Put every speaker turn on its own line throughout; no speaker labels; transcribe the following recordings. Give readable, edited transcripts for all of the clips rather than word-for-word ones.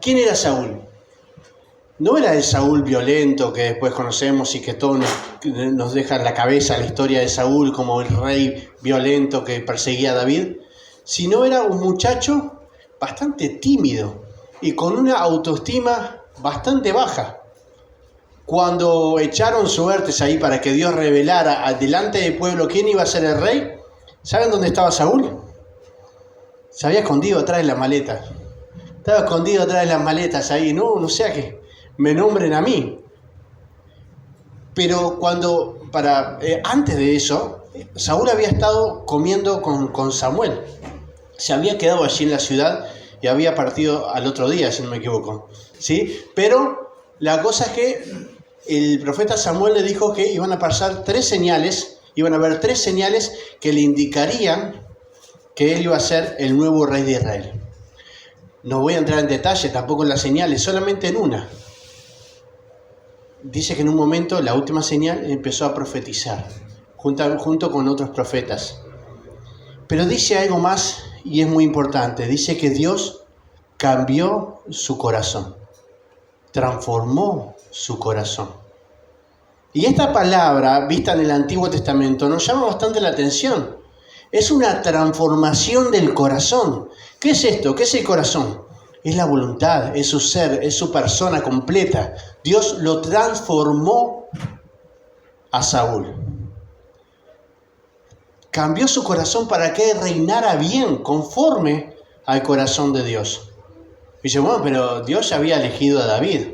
¿Quién era Saúl? No era el Saúl violento que después conocemos y que todos nos deja en la cabeza la historia de Saúl como el rey violento que perseguía a David, sino era un muchacho bastante tímido y con una autoestima bastante baja. Cuando echaron suertes ahí para que Dios revelara delante del pueblo quién iba a ser el rey, ¿saben dónde estaba Saúl? Se había escondido atrás de las maletas. Estaba escondido atrás de las maletas ahí, no sea que me nombren a mí. Pero antes de eso, Saúl había estado comiendo con Samuel. Se había quedado allí en la ciudad y había partido al otro día, si no me equivoco, ¿sí? Pero la cosa es que el profeta Samuel le dijo que iban a pasar 3 señales, iban a haber 3 señales que le indicarían que él iba a ser el nuevo rey de Israel. No voy a entrar en detalle tampoco en las señales, solamente en una. Dice que en un momento, la última señal, empezó a profetizar, junto con otros profetas. Pero dice algo más y es muy importante. Dice que Dios cambió su corazón, transformó su corazón. Y esta palabra, vista en el Antiguo Testamento, nos llama bastante la atención. Es una transformación del corazón. ¿Qué es esto? ¿Qué es el corazón? Es la voluntad, es su ser, es su persona completa. Dios lo transformó a Saúl. Cambió su corazón para que reinara bien, conforme al corazón de Dios. Dice, bueno, pero Dios ya había elegido a David.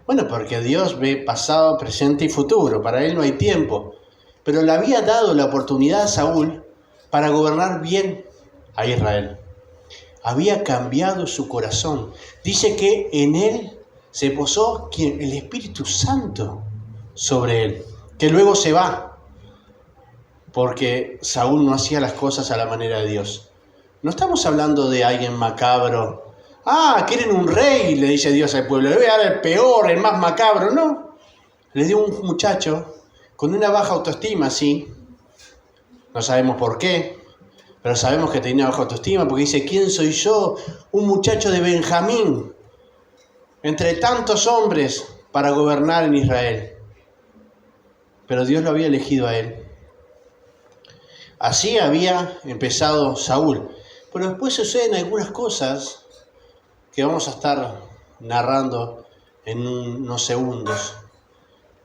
Bueno, porque Dios ve pasado, presente y futuro. Para él no hay tiempo. Pero le había dado la oportunidad a Saúl para gobernar bien a Israel. Había cambiado su corazón. Dice que en él se posó el Espíritu Santo sobre él, que luego se va, porque Saúl no hacía las cosas a la manera de Dios. No estamos hablando de alguien macabro. Quieren un rey, le dice Dios al pueblo. Le voy a dar el peor, el más macabro. No, le dio un muchacho con una baja autoestima, sí. No sabemos por qué. Pero sabemos que tenía baja autoestima porque dice, ¿quién soy yo? Un muchacho de Benjamín, entre tantos hombres, para gobernar en Israel. Pero Dios lo había elegido a él. Así había empezado Saúl. Pero después suceden algunas cosas que vamos a estar narrando en unos segundos,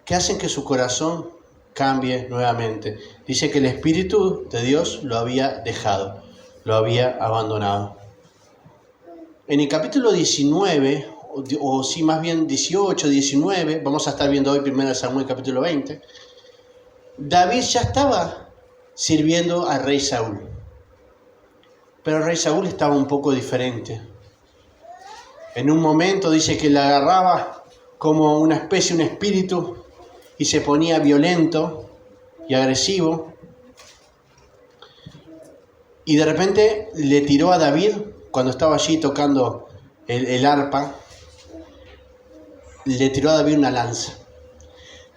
que hacen que su corazón cambie nuevamente. Dice que el Espíritu de Dios lo había dejado, lo había abandonado. En el capítulo 19, o sí, más bien 18, 19, vamos a estar viendo hoy 1 Samuel capítulo 20, David ya estaba sirviendo al rey Saúl. Pero el rey Saúl estaba un poco diferente. En un momento dice que le agarraba como una especie, un espíritu, y se ponía violento y agresivo. Y de repente le tiró a David, cuando estaba allí tocando el arpa, le tiró a David una lanza.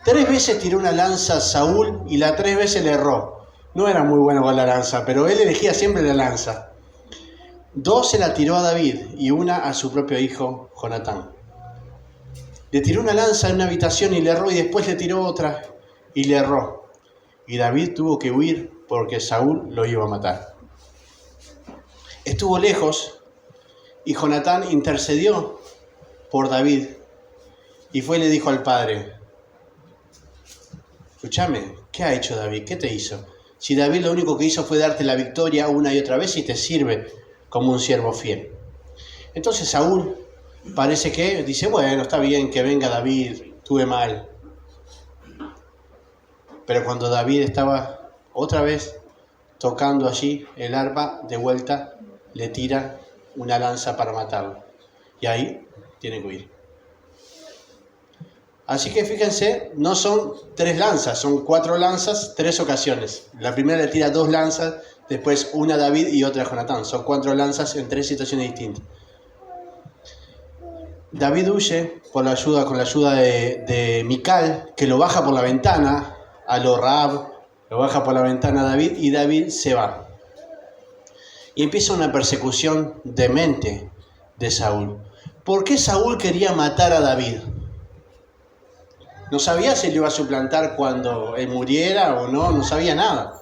3 veces tiró una lanza a Saúl y las 3 veces le erró. No era muy bueno con la lanza, pero él elegía siempre la lanza. 2 se la tiró a David y una a su propio hijo, Jonatán. Le tiró una lanza en una habitación y le erró, y después le tiró otra y le erró. Y David tuvo que huir porque Saúl lo iba a matar. Estuvo lejos y Jonatán intercedió por David y fue y le dijo al padre, escúchame, ¿qué ha hecho David? ¿Qué te hizo? Si David lo único que hizo fue darte la victoria una y otra vez y te sirve como un siervo fiel. Entonces Saúl parece que dice, bueno, está bien que venga David, estuve mal. Pero cuando David estaba otra vez tocando allí el arpa, de vuelta le tira una lanza para matarlo. Y ahí tiene que huir. Así que fíjense, no son 3 lanzas, son 4 lanzas, 3 ocasiones. La primera le tira 2 lanzas, después una a David y otra a Jonatán. Son 4 lanzas en 3 situaciones distintas. David huye con la ayuda de Mical, que lo baja por la ventana, a lo Rahab, lo baja por la ventana a David, y David se va. Y empieza una persecución demente de Saúl. ¿por qué Saúl quería matar a David? No sabía si le iba a suplantar cuando él muriera o no, no sabía nada.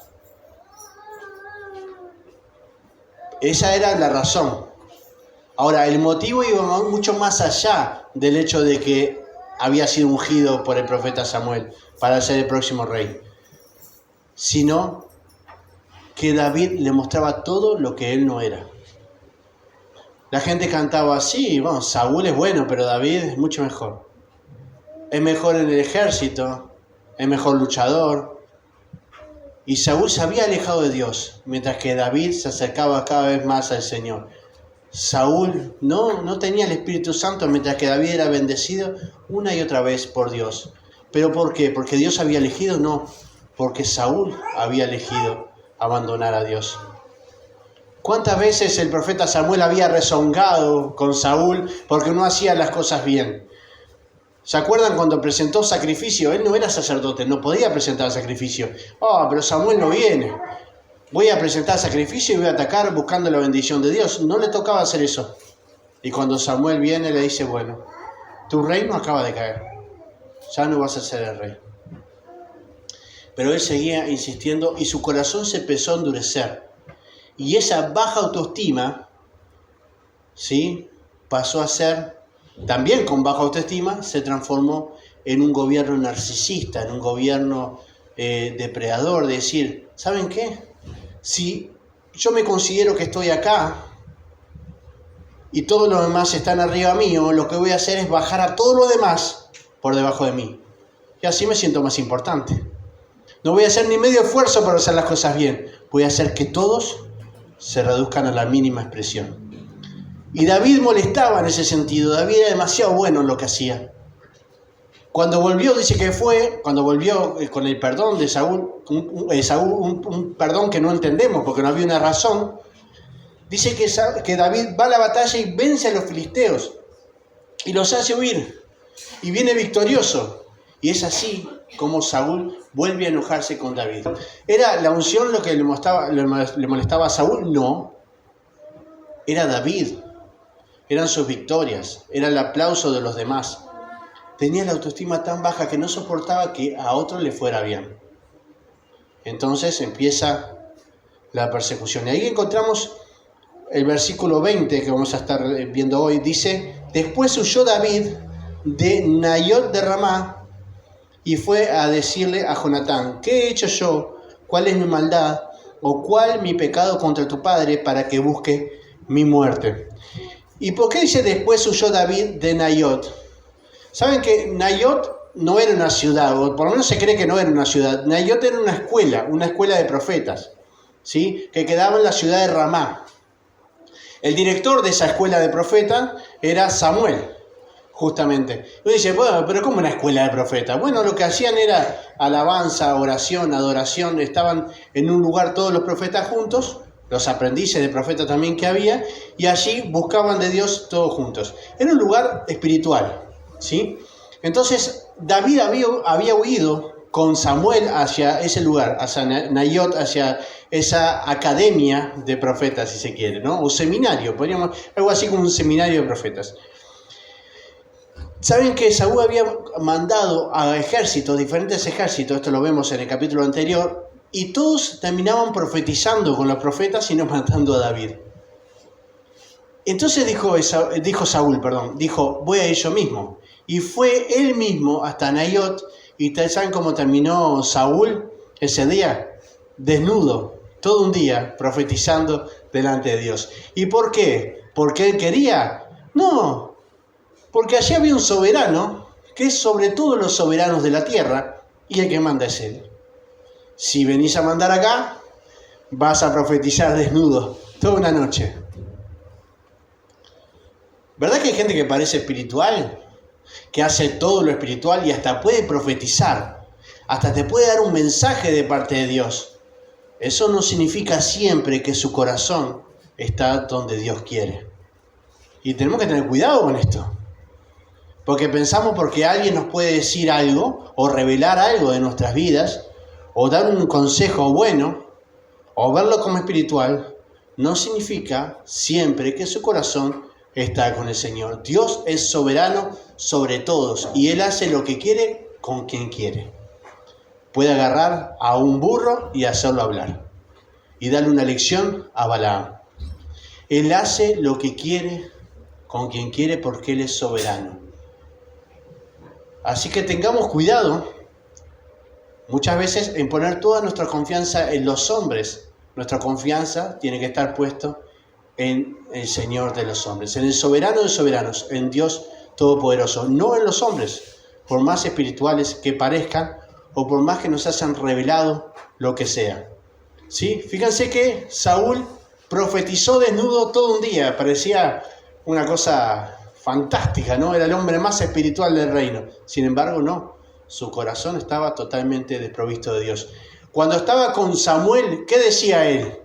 Esa era la razón. Ahora, el motivo iba mucho más allá del hecho de que había sido ungido por el profeta Samuel para ser el próximo rey, sino que David le mostraba todo lo que él no era. La gente cantaba así, bueno, Saúl es bueno, pero David es mucho mejor. Es mejor en el ejército, es mejor luchador. Y Saúl se había alejado de Dios, mientras que David se acercaba cada vez más al Señor. Saúl no tenía el Espíritu Santo, mientras que David era bendecido una y otra vez por Dios. ¿Pero por qué? ¿Porque Dios había elegido? No, porque Saúl había elegido abandonar a Dios. ¿Cuántas veces el profeta Samuel había rezongado con Saúl porque no hacía las cosas bien? ¿Se acuerdan cuando presentó sacrificio? Él no era sacerdote, no podía presentar sacrificio. Pero Samuel no viene. Voy a presentar sacrificio y voy a atacar buscando la bendición de Dios. No le tocaba hacer eso. Y cuando Samuel viene le dice, bueno, tu reino acaba de caer. Ya no vas a ser el rey. Pero él seguía insistiendo y su corazón se empezó a endurecer. Y esa baja autoestima, ¿sí?, pasó a ser, también con baja autoestima, se transformó en un gobierno narcisista, en un gobierno depredador, de decir, ¿saben qué? Si yo me considero que estoy acá y todos los demás están arriba mío, lo que voy a hacer es bajar a todos los demás por debajo de mí. Y así me siento más importante. No voy a hacer ni medio esfuerzo para hacer las cosas bien. Voy a hacer que todos se reduzcan a la mínima expresión. Y David molestaba en ese sentido. David era demasiado bueno en lo que hacía. Cuando volvió, dice que cuando volvió con el perdón de Saúl, un perdón que no entendemos porque no había una razón, dice que David va a la batalla y vence a los filisteos y los hace huir y viene victorioso. Y es así como Saúl vuelve a enojarse con David. ¿Era la unción lo que le molestaba a Saúl? No. Era David. Eran sus victorias. Era el aplauso de los demás. Tenía la autoestima tan baja que no soportaba que a otro le fuera bien. Entonces empieza la persecución. Y ahí encontramos el versículo 20 que vamos a estar viendo hoy. Dice, después huyó David de Naiot de Ramá y fue a decirle a Jonatán, ¿qué he hecho yo? ¿Cuál es mi maldad? ¿O cuál mi pecado contra tu padre para que busque mi muerte? ¿Y por qué dice después huyó David de Naiot? ¿Saben que Naiot no era una ciudad, o por lo menos se cree que no era una ciudad? Naiot era una escuela de profetas, ¿sí?, que quedaba en la ciudad de Ramá. El director de esa escuela de profetas era Samuel, justamente. Uno dice, bueno, pero ¿cómo una escuela de profetas? Bueno, lo que hacían era alabanza, oración, adoración. Estaban en un lugar todos los profetas juntos, los aprendices de profetas también que había, y allí buscaban de Dios todos juntos. Era un lugar espiritual, ¿sí? Entonces David había huido con Samuel hacia ese lugar, hacia Naiot, hacia esa academia de profetas, si se quiere, ¿no? O seminario, algo así como un seminario de profetas. Saben que Saúl había mandado a ejércitos, diferentes ejércitos, esto lo vemos en el capítulo anterior, y todos terminaban profetizando con los profetas y no matando a David. Entonces dijo Saúl, voy a ir yo mismo. Y fue él mismo hasta Naiot, y ustedes saben cómo terminó Saúl ese día, desnudo, todo un día profetizando delante de Dios. ¿Y por qué? ¿Porque él quería? No, porque allí había un soberano, que es sobre todos los soberanos de la tierra, y el que manda es él. Si venís a mandar acá, vas a profetizar desnudo toda una noche. ¿Verdad que hay gente que parece espiritual? Que hace todo lo espiritual y hasta puede profetizar. Hasta te puede dar un mensaje de parte de Dios. Eso no significa siempre que su corazón está donde Dios quiere. Y tenemos que tener cuidado con esto. Porque pensamos porque alguien nos puede decir algo o revelar algo de nuestras vidas o dar un consejo bueno o verlo como espiritual, no significa siempre que su corazón está con el Señor. Dios es soberano sobre todos y Él hace lo que quiere con quien quiere. Puede agarrar a un burro y hacerlo hablar y darle una lección a Balaam. Él hace lo que quiere con quien quiere porque Él es soberano. Así que tengamos cuidado muchas veces en poner toda nuestra confianza en los hombres. Nuestra confianza tiene que estar puesta en el Señor de los hombres, en el soberano de soberanos, en Dios Todopoderoso, no en los hombres, por más espirituales que parezcan o por más que nos hayan revelado lo que sea. ¿Sí? Fíjense que Saúl profetizó desnudo todo un día, parecía una cosa fantástica, ¿no? Era el hombre más espiritual del reino. Sin embargo, no, su corazón estaba totalmente desprovisto de Dios. Cuando estaba con Samuel, ¿qué decía él?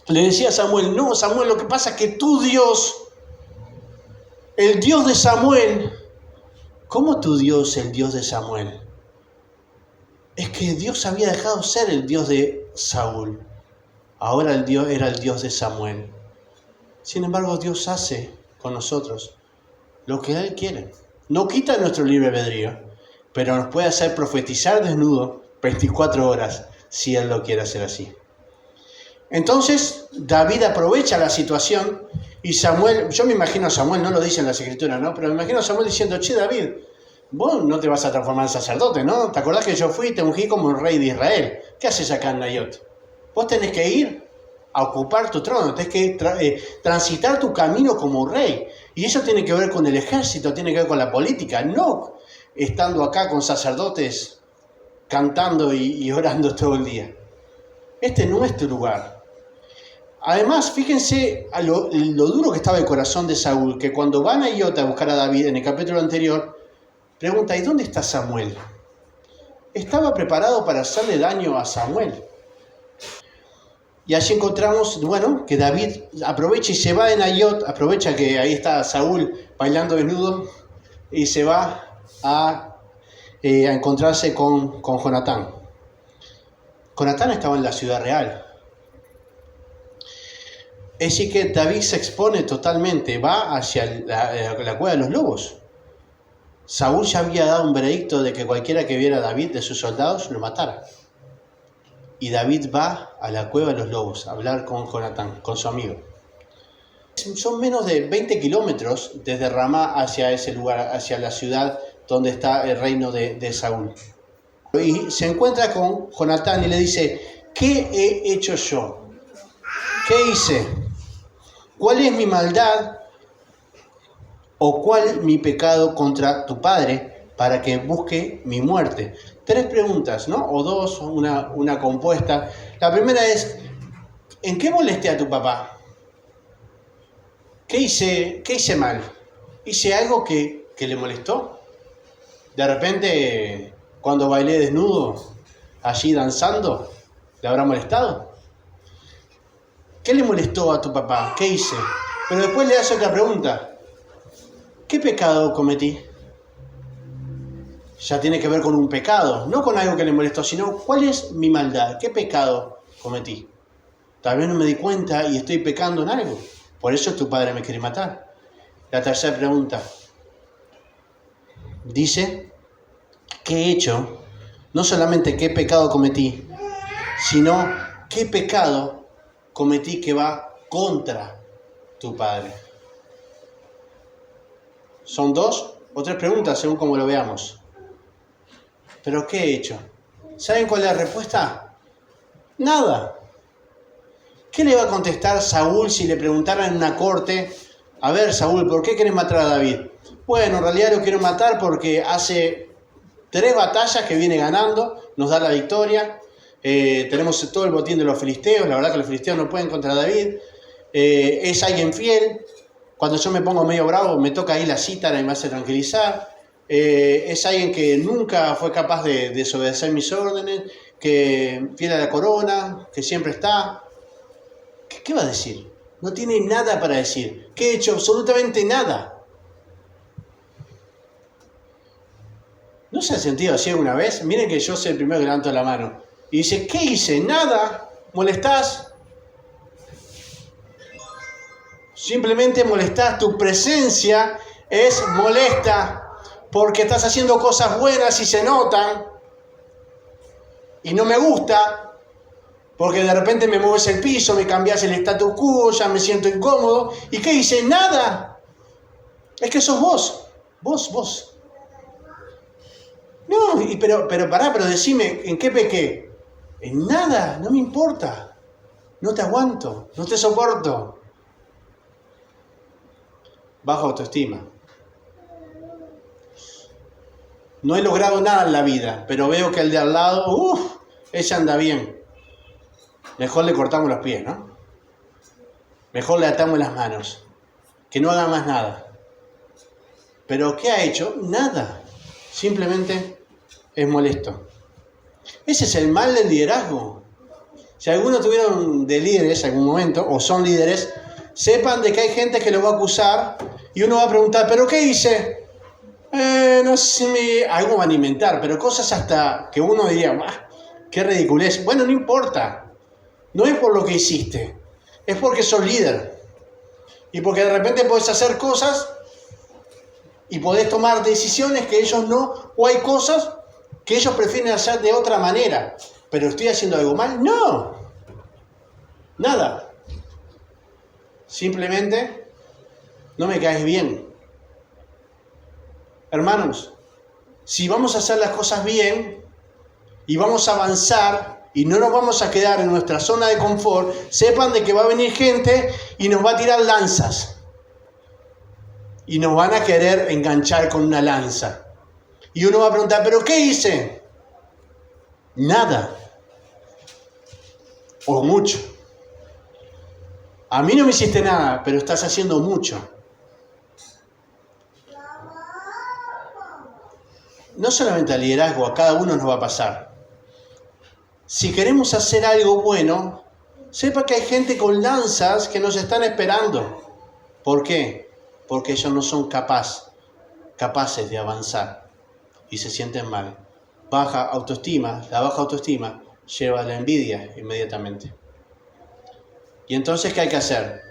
Le decía a Samuel, no, Samuel, lo que pasa es que tu Dios, el Dios de Samuel, ¿cómo tu Dios, el Dios de Samuel? Es que Dios había dejado ser el Dios de Saúl. Ahora el Dios era el Dios de Samuel. Sin embargo, Dios hace con nosotros lo que Él quiere. No quita nuestro libre albedrío, pero nos puede hacer profetizar desnudo 24 horas si Él lo quiere hacer así. Entonces David aprovecha la situación y Samuel, yo me imagino a Samuel, no lo dice en las escrituras, ¿no? Pero me imagino a Samuel diciendo, che David, vos no te vas a transformar en sacerdote, ¿no? ¿Te acordás que yo fui y te ungí como el rey de Israel? ¿Qué haces acá en Nayot? Vos tenés que ir a ocupar tu trono, tenés que transitar tu camino como rey. Y eso tiene que ver con el ejército, tiene que ver con la política, no estando acá con sacerdotes cantando y orando todo el día. Este no es tu lugar. Además, fíjense a lo duro que estaba el corazón de Saúl, que cuando van a Nayot a buscar a David en el capítulo anterior, pregunta, ¿y dónde está Samuel? Estaba preparado para hacerle daño a Samuel. Y allí encontramos, bueno, que David aprovecha y se va de Nayot, aprovecha que ahí está Saúl bailando desnudo y se va a encontrarse con Jonatán. Jonatán estaba en la ciudad real. Es decir que David se expone totalmente, va hacia la cueva de los lobos. Saúl ya había dado un veredicto de que cualquiera que viera a David de sus soldados lo matara. Y David va a la cueva de los lobos a hablar con Jonatán, con su amigo. Son menos de 20 kilómetros desde Ramá hacia ese lugar, hacia la ciudad donde está el reino de Saúl. Y se encuentra con Jonatán y le dice, ¿qué he hecho yo? ¿Qué hice? ¿Cuál es mi maldad o cuál mi pecado contra tu padre para que busque mi muerte? 3 preguntas, ¿no? O 2, una compuesta. La primera es, ¿en qué molesté a tu papá? ¿Qué hice mal? ¿Hice algo que le molestó? De repente, cuando bailé desnudo, allí danzando, ¿le habrá molestado? ¿Qué le molestó a tu papá? ¿Qué hice? Pero después le hace otra pregunta. ¿Qué pecado cometí? Ya tiene que ver con un pecado, no con algo que le molestó, sino ¿cuál es mi maldad? ¿Qué pecado cometí? Tal vez no me di cuenta y estoy pecando en algo. Por eso tu padre me quiere matar. La tercera pregunta. Dice, ¿qué he hecho? No solamente qué pecado cometí, sino qué pecado cometí que va contra tu padre. Son 2 o 3 preguntas según como lo veamos. ¿Pero qué he hecho? ¿Saben cuál es la respuesta? Nada. ¿Qué le va a contestar Saúl si le preguntaran en una corte? A ver, Saúl, ¿por qué querés matar a David? Bueno, en realidad lo quiero matar porque hace 3 batallas que viene ganando, nos da la victoria. Tenemos todo el botín de los filisteos, la verdad que los filisteos no pueden contra David. Es alguien fiel. Cuando yo me pongo medio bravo, me toca ahí la cítara y me hace tranquilizar. Es alguien que nunca fue capaz de desobedecer mis órdenes, que fiel a la corona, que siempre está. ¿Qué va a decir? No tiene nada para decir. ¿Qué he hecho? Absolutamente nada. ¿No se ha sentido así alguna vez? Miren que yo soy el primero que levanto la mano. Y dice, ¿qué hice? Nada. ¿Molestás? Simplemente molestás, tu presencia es molesta porque estás haciendo cosas buenas y se notan. Y no me gusta porque de repente me mueves el piso, me cambias el status quo, ya me siento incómodo. ¿Y qué hice? Nada. Es que sos vos. Vos. No, pero decime, ¿en qué pequé? En nada, no me importa. No te aguanto, no te soporto. Baja autoestima. No he logrado nada en la vida, pero veo que el de al lado, ese anda bien. Mejor le cortamos los pies, ¿no? Mejor le atamos las manos. Que no haga más nada. ¿Pero qué ha hecho? Nada. Simplemente es molesto. Ese es el mal del liderazgo. Si algunos tuvieron de líderes en algún momento, o son líderes, sepan de que hay gente que lo va a acusar y uno va a preguntar, ¿pero qué hice? No sé, algo van a inventar, pero cosas hasta que uno diría, ¡bah! ¡Qué ridiculez! Bueno, no importa. No es por lo que hiciste, es porque sos líder. Y porque de repente podés hacer cosas y podés tomar decisiones que ellos no, o hay cosas que ellos prefieren hacer de otra manera. ¿Pero estoy haciendo algo mal? No. Nada. Simplemente no me caes bien. Hermanos, si vamos a hacer las cosas bien y vamos a avanzar y no nos vamos a quedar en nuestra zona de confort, sepan de que va a venir gente y nos va a tirar lanzas. Y nos van a querer enganchar con una lanza. Y uno va a preguntar, ¿pero qué hice? Nada. O mucho. A mí no me hiciste nada, pero estás haciendo mucho. No solamente al liderazgo, a cada uno nos va a pasar. Si queremos hacer algo bueno, sepa que hay gente con lanzas que nos están esperando. ¿Por qué? Porque ellos no son capaces de avanzar y se sienten mal. La baja autoestima lleva a la envidia inmediatamente. ¿Y entonces qué hay que hacer?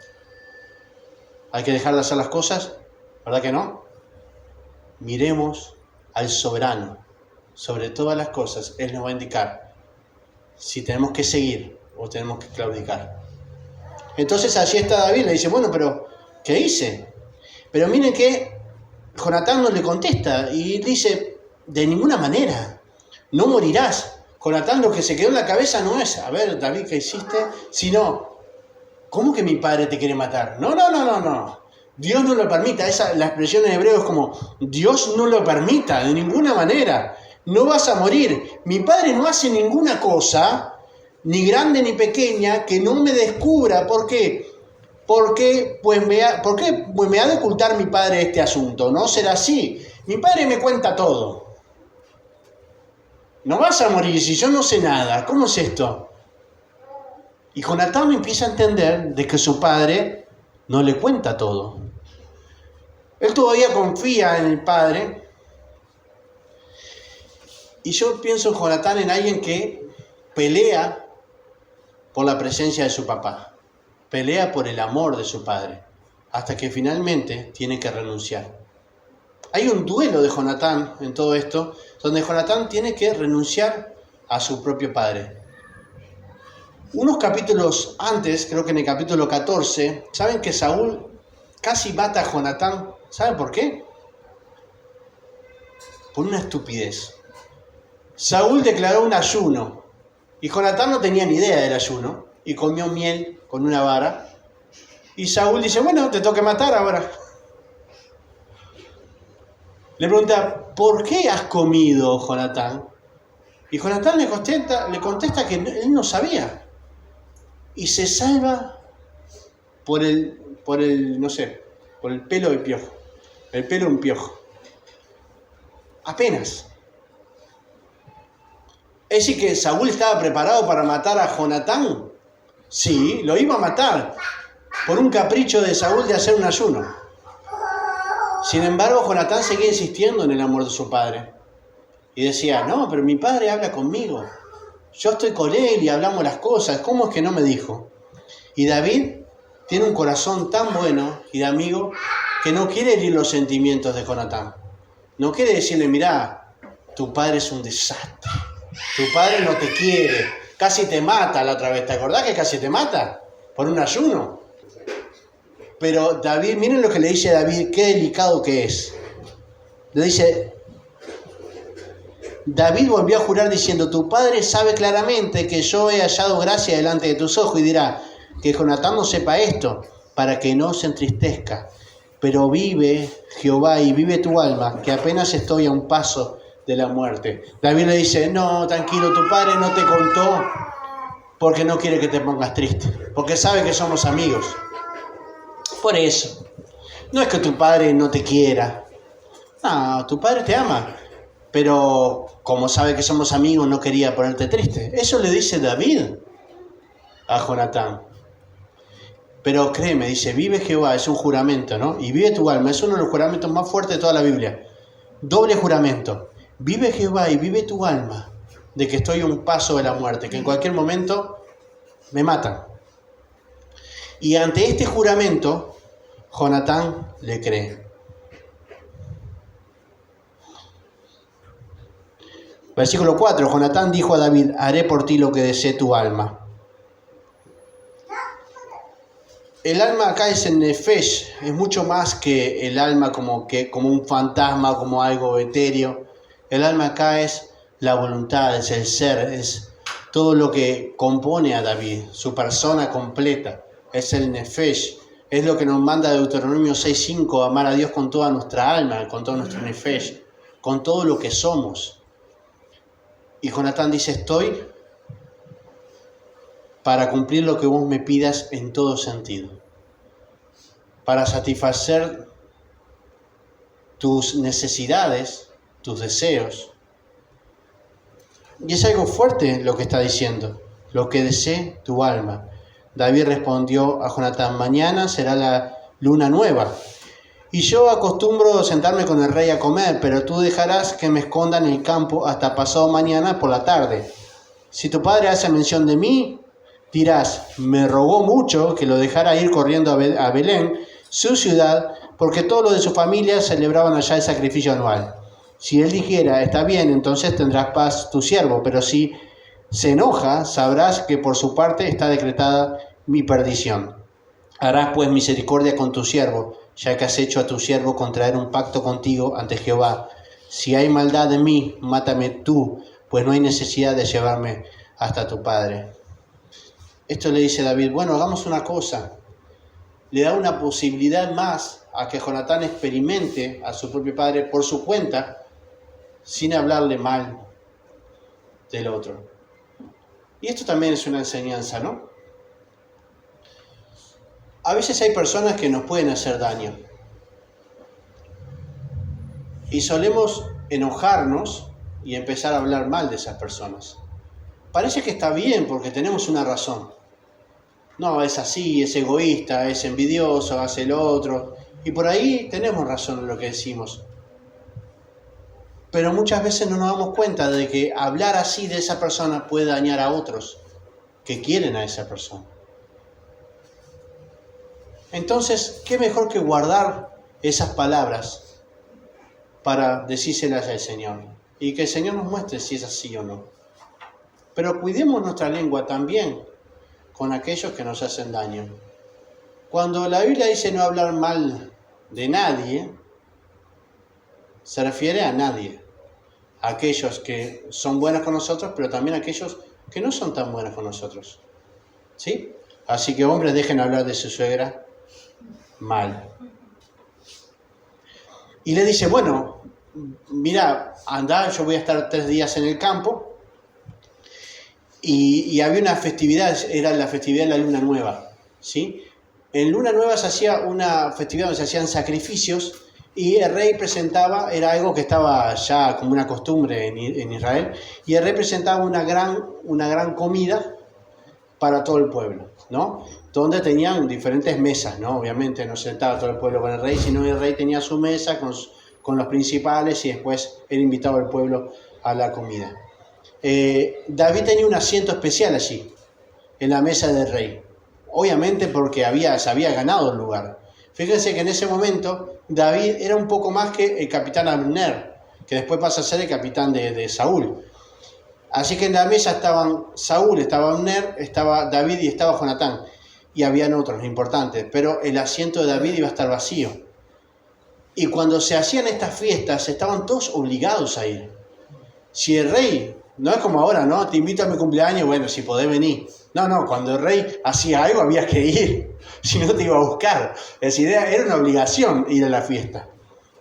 ¿Hay que dejar de hacer las cosas? ¿Verdad que no? Miremos al soberano. Sobre todas las cosas, Él nos va a indicar si tenemos que seguir o tenemos que claudicar. Entonces allí está David, le dice, bueno, pero ¿qué hice? Pero miren que Jonatán no le contesta y dice, de ninguna manera, no morirás. Jonatán lo que se quedó en la cabeza no es, a ver, David, ¿qué hiciste? Sino, ¿cómo que mi padre te quiere matar? No. Dios no lo permita. La expresión en hebreo es como, Dios no lo permita, de ninguna manera. No vas a morir. Mi padre no hace ninguna cosa, ni grande ni pequeña, que no me descubra. ¿Por qué? ¿Por qué me ha de ocultar mi padre este asunto? No será así. Mi padre me cuenta todo. No vas a morir si yo no sé nada. ¿Cómo es esto? Y Jonatán empieza a entender de que su padre no le cuenta todo. Él todavía confía en el padre. Y yo pienso en Jonatán en alguien que pelea por la presencia de su papá. Pelea por el amor de su padre, hasta que finalmente tiene que renunciar. Hay un duelo de Jonatán en todo esto, donde Jonatán tiene que renunciar a su propio padre. Unos capítulos antes, creo que en el capítulo 14, ¿saben que Saúl casi mata a Jonatán? ¿Saben por qué? Por una estupidez. Saúl declaró un ayuno, y Jonatán no tenía ni idea del ayuno, y comió miel con una vara. Y Saúl dice, bueno, te toca matar ahora. Le pregunta, ¿por qué has comido, Jonatán? Y Jonatán le contesta que él no sabía. Y se salva por el pelo del piojo. El pelo de un piojo. Apenas. ¿Es decir que Saúl estaba preparado para matar a Jonatán? Sí, lo iba a matar por un capricho de Saúl de hacer un ayuno. Sin embargo, Jonatán seguía insistiendo en el amor de su padre. Y decía, no, pero mi padre habla conmigo. Yo estoy con él y hablamos las cosas. ¿Cómo es que no me dijo? Y David tiene un corazón tan bueno y de amigo que no quiere herir los sentimientos de Jonatán. No quiere decirle, mirá, tu padre es un desastre, tu padre no te quiere, casi te mata la otra vez, ¿te acordás que casi te mata? Por un ayuno. Pero David, miren lo que le dice a David, qué delicado que es. Le dice, David volvió a jurar diciendo, tu padre sabe claramente que yo he hallado gracia delante de tus ojos, y dirá, que Jonatán no sepa esto, para que no se entristezca. Pero vive Jehová y vive tu alma, que apenas estoy a un paso de la muerte. David le dice, no, tranquilo, tu padre no te contó porque no quiere que te pongas triste, porque sabe que somos amigos. Por eso, no es que tu padre no te quiera, no, tu padre te ama, pero como sabe que somos amigos no quería ponerte triste. Eso le dice David a Jonatán. Pero créeme, dice, vive Jehová, es un juramento, ¿no? Y vive tu alma, es uno de los juramentos más fuertes de toda la Biblia. Doble juramento. Vive Jehová y vive tu alma, de que estoy a un paso de la muerte, que en cualquier momento me matan. Y ante este juramento, Jonatán le cree. Versículo 4, Jonatán dijo a David, haré por ti lo que desee tu alma. El alma acá es el nefesh, es mucho más que el alma como un fantasma, como algo etéreo. El alma acá es la voluntad, es el ser, es todo lo que compone a David, su persona completa, es el nefesh. Es lo que nos manda Deuteronomio 6:5, amar a Dios con toda nuestra alma, con todo nuestro nefesh, con todo lo que somos. Y Jonatán dice, estoy para cumplir lo que vos me pidas en todo sentido, para satisfacer tus necesidades, tus deseos. Y es algo fuerte lo que está diciendo, lo que desee tu alma. David respondió a Jonatán, mañana será la luna nueva, y yo acostumbro sentarme con el rey a comer, pero tú dejarás que me esconda en el campo hasta pasado mañana por la tarde. Si tu padre hace mención de mí, dirás, me rogó mucho que lo dejara ir corriendo a Belén, su ciudad, porque todos los de su familia celebraban allá el sacrificio anual. Si él dijera, está bien, entonces tendrás paz tu siervo, pero si se enoja, sabrás que por su parte está decretada mi perdición. Harás pues misericordia con tu siervo, ya que has hecho a tu siervo contraer un pacto contigo ante Jehová. Si hay maldad en mí, mátame tú, pues no hay necesidad de llevarme hasta tu padre. Esto le dice David, bueno, hagamos una cosa. Le da una posibilidad más a que Jonatán experimente a su propio padre por su cuenta, sin hablarle mal del otro. Y esto también es una enseñanza, ¿no? A veces hay personas que nos pueden hacer daño. Y solemos enojarnos y empezar a hablar mal de esas personas. Parece que está bien porque tenemos una razón. No, es así, es egoísta, es envidioso, hace lo otro. Y por ahí tenemos razón en lo que decimos. Pero muchas veces no nos damos cuenta de que hablar así de esa persona puede dañar a otros que quieren a esa persona. Entonces, ¿qué mejor que guardar esas palabras para decírselas al Señor? Y que el Señor nos muestre si es así o no. Pero cuidemos nuestra lengua también con aquellos que nos hacen daño. Cuando la Biblia dice no hablar mal de nadie, se refiere a nadie. A aquellos que son buenos con nosotros, pero también a aquellos que no son tan buenos con nosotros. ¿Sí? Así que hombres, dejen hablar de su suegra mal. Y le dice, bueno, mira, anda, yo voy a estar 3 días en el campo. Y había una festividad, era la festividad de la Luna Nueva, ¿sí? En Luna Nueva se hacía una festividad donde se hacían sacrificios y el rey presentaba, era algo que estaba ya como una costumbre en Israel, y el rey presentaba una gran comida para todo el pueblo, ¿no? Donde tenían diferentes mesas, ¿no? Obviamente no sentaba todo el pueblo con el rey, sino el rey tenía su mesa con los principales y después él invitaba al pueblo a la comida. David tenía un asiento especial allí, en la mesa del rey. obviamente porque se había ganado el lugar. Fíjense que en ese momento David era un poco más que el capitán Abner, que después pasa a ser el capitán de Saúl. Así que en la mesa estaban Saúl, estaba Abner, estaba David y estaba Jonatán. Y habían otros importantes, pero el asiento de David iba a estar vacío. Y cuando se hacían estas fiestas, estaban todos obligados a ir. Si el rey, no es como ahora, ¿no? Te invito a mi cumpleaños, bueno, si podés venir. No, cuando el rey hacía algo había que ir, si no te iba a buscar. Es decir, era una obligación ir a la fiesta.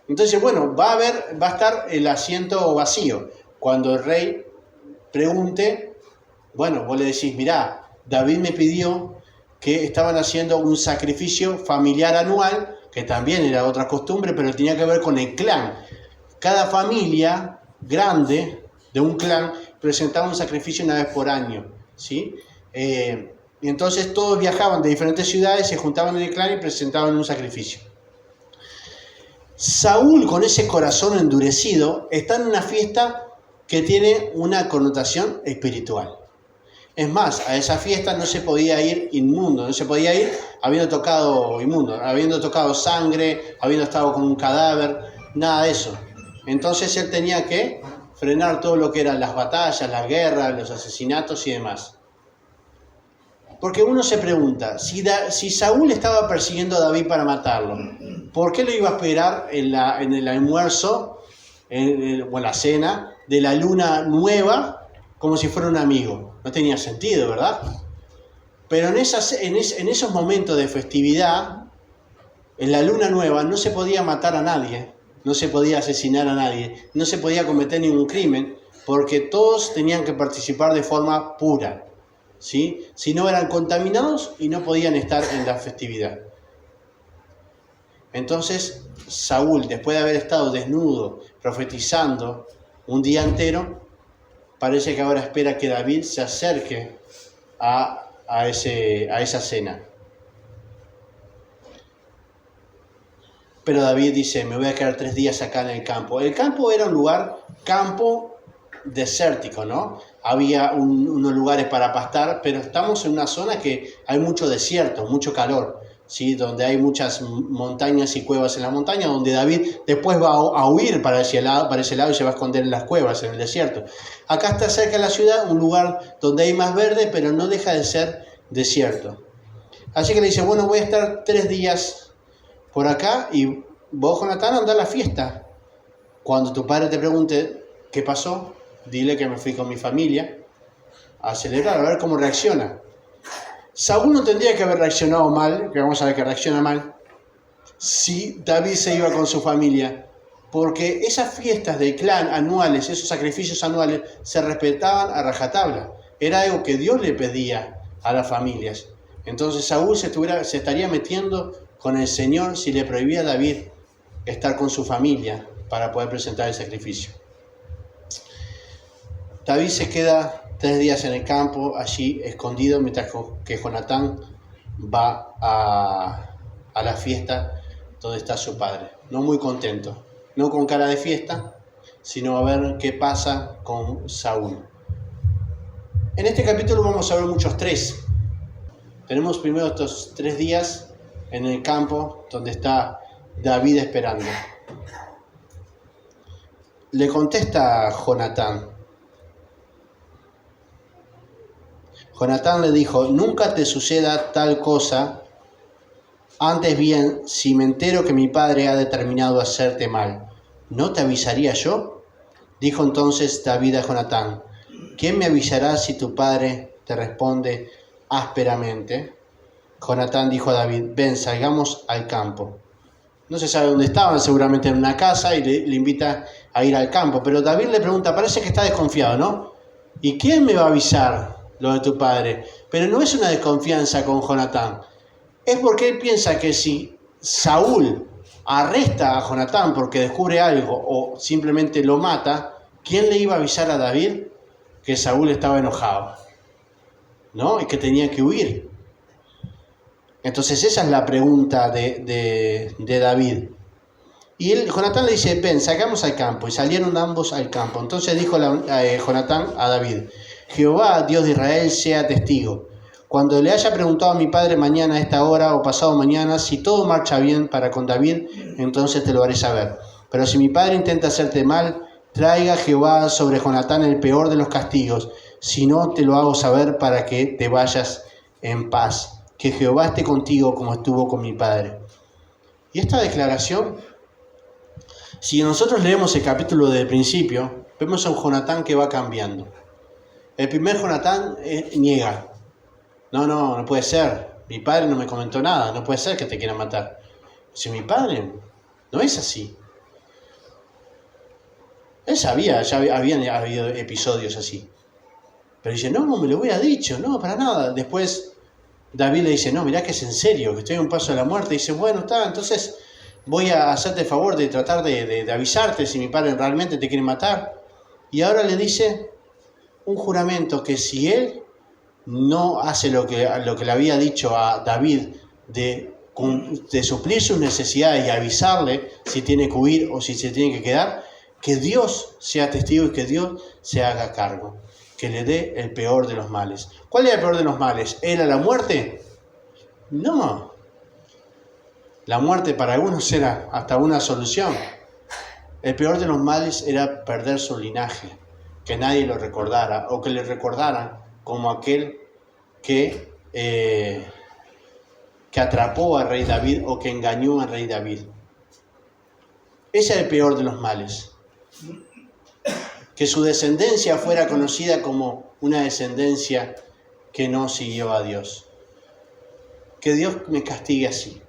Entonces, bueno, va a estar el asiento vacío. Cuando el rey pregunte, bueno, vos le decís, mirá, David me pidió que estaban haciendo un sacrificio familiar anual, que también era otra costumbre, pero tenía que ver con el clan. Cada familia grande de un clan presentaba un sacrificio una vez por año, ¿sí? Y entonces todos viajaban de diferentes ciudades, se juntaban en el clan y presentaban un sacrificio. Saúl, con ese corazón endurecido, está en una fiesta que tiene una connotación espiritual. Es más, a esa fiesta no se podía ir inmundo, no se podía ir habiendo tocado inmundo, habiendo tocado sangre, habiendo estado con un cadáver, nada de eso. Entonces él tenía que frenar todo lo que eran las batallas, las guerras, los asesinatos y demás. Porque uno se pregunta, si Saúl estaba persiguiendo a David para matarlo, ¿por qué lo iba a esperar en el almuerzo o en la cena de la luna nueva como si fuera un amigo? No tenía sentido, ¿verdad? Pero en esos momentos de festividad, en la luna nueva, no se podía matar a nadie, no se podía asesinar a nadie, no se podía cometer ningún crimen, porque todos tenían que participar de forma pura, ¿sí? Si no eran contaminados y no podían estar en la festividad. Entonces, Saúl, después de haber estado desnudo, profetizando un día entero, parece que ahora espera que David se acerque a esa cena. Pero David dice, me voy a quedar 3 días acá en el campo. El campo era un campo desértico, ¿no? Había unos lugares para pastar, pero estamos en una zona que hay mucho desierto, mucho calor, ¿sí? Donde hay muchas montañas y cuevas en la montaña, donde David después va a huir para ese lado y se va a esconder en las cuevas, en el desierto. Acá está cerca de la ciudad, un lugar donde hay más verde, pero no deja de ser desierto. Así que le dice, bueno, voy a estar 3 días por acá y vos, Jonatán, andá a la fiesta. Cuando tu padre te pregunte qué pasó, dile que me fui con mi familia a celebrar, a ver cómo reacciona. Saúl no tendría que haber reaccionado mal, que vamos a ver que reacciona mal, si David se iba con su familia, porque esas fiestas del clan anuales, esos sacrificios anuales, se respetaban a rajatabla. Era algo que Dios le pedía a las familias. Entonces Saúl se estaría metiendo con el Señor si le prohibía a David estar con su familia para poder presentar el sacrificio. David se queda 3 días en el campo, allí escondido, mientras que Jonatán va a la fiesta donde está su padre. No muy contento, no con cara de fiesta, sino a ver qué pasa con Saúl. En este capítulo vamos a ver muchos 3. Tenemos primero estos 3 días en el campo donde está David esperando. Le contesta Jonatán. Jonatán le dijo, nunca te suceda tal cosa, antes bien, si me entero que mi padre ha determinado hacerte mal, ¿no te avisaría yo? Dijo entonces David a Jonatán, ¿quién me avisará si tu padre te responde ásperamente? Jonatán dijo a David, ven, salgamos al campo. No se sabe dónde estaban, seguramente en una casa, y le invita a ir al campo. Pero David le pregunta, parece que está desconfiado, ¿no? ¿Y quién me va a avisar lo de tu padre? Pero no es una desconfianza con Jonatán. Es porque él piensa que si Saúl arresta a Jonatán porque descubre algo o simplemente lo mata, ¿quién le iba a avisar a David que Saúl estaba enojado? ¿No? Y que tenía que huir. Entonces esa es la pregunta de David. Y Jonatán le dice, ven, salgamos al campo. Y salieron ambos al campo. Entonces dijo Jonatán a David, Jehová, Dios de Israel, sea testigo. Cuando le haya preguntado a mi padre mañana a esta hora o pasado mañana si todo marcha bien para con David, entonces te lo haré saber. Pero si mi padre intenta hacerte mal, traiga Jehová sobre Jonatán el peor de los castigos. Si no, te lo hago saber para que te vayas en paz. Que Jehová esté contigo como estuvo con mi padre. Y esta declaración, si nosotros leemos el capítulo del principio, vemos a un Jonatán que va cambiando. El primer Jonatán niega. No puede ser. Mi padre no me comentó nada. No puede ser que te quiera matar. Dice, mi padre no es así. Él sabía, ya habían habido episodios así. Pero dice, no, me lo hubiera dicho, no, para nada. Después David le dice, no, mirá que es en serio, que estoy a un paso de la muerte. Y dice, bueno, está, entonces voy a hacerte el favor de tratar de avisarte si mi padre realmente te quiere matar. Y ahora le dice un juramento que si él no hace lo que le había dicho a David de suplir sus necesidades y avisarle si tiene que huir o si se tiene que quedar, que Dios sea testigo y que Dios se haga cargo, que le dé el peor de los males. ¿Cuál era el peor de los males? ¿Era la muerte? No. La muerte para algunos era hasta una solución. El peor de los males era perder su linaje, que nadie lo recordara o que le recordaran como aquel que atrapó al rey David o que engañó al rey David. Ese es el peor de los males. Que su descendencia fuera conocida como una descendencia que no siguió a Dios. Que Dios me castigue así.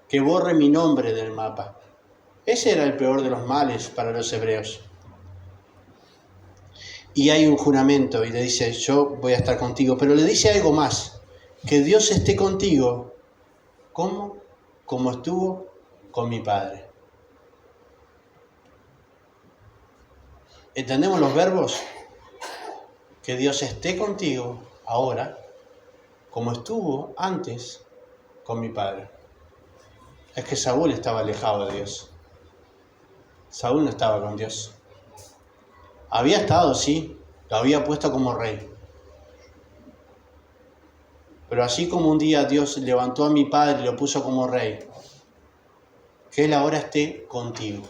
Que borre mi nombre del mapa. Ese era el peor de los males para los hebreos. Y hay un juramento y le dice, yo voy a estar contigo. Pero le dice algo más. Que Dios esté contigo. ¿Cómo? Como estuvo con mi padre. ¿Entendemos los verbos? Que Dios esté contigo ahora, como estuvo antes con mi padre. Es que Saúl estaba alejado de Dios. Saúl no estaba con Dios. Había estado, sí, lo había puesto como rey. Pero así como un día Dios levantó a mi padre y lo puso como rey, que Él ahora esté contigo.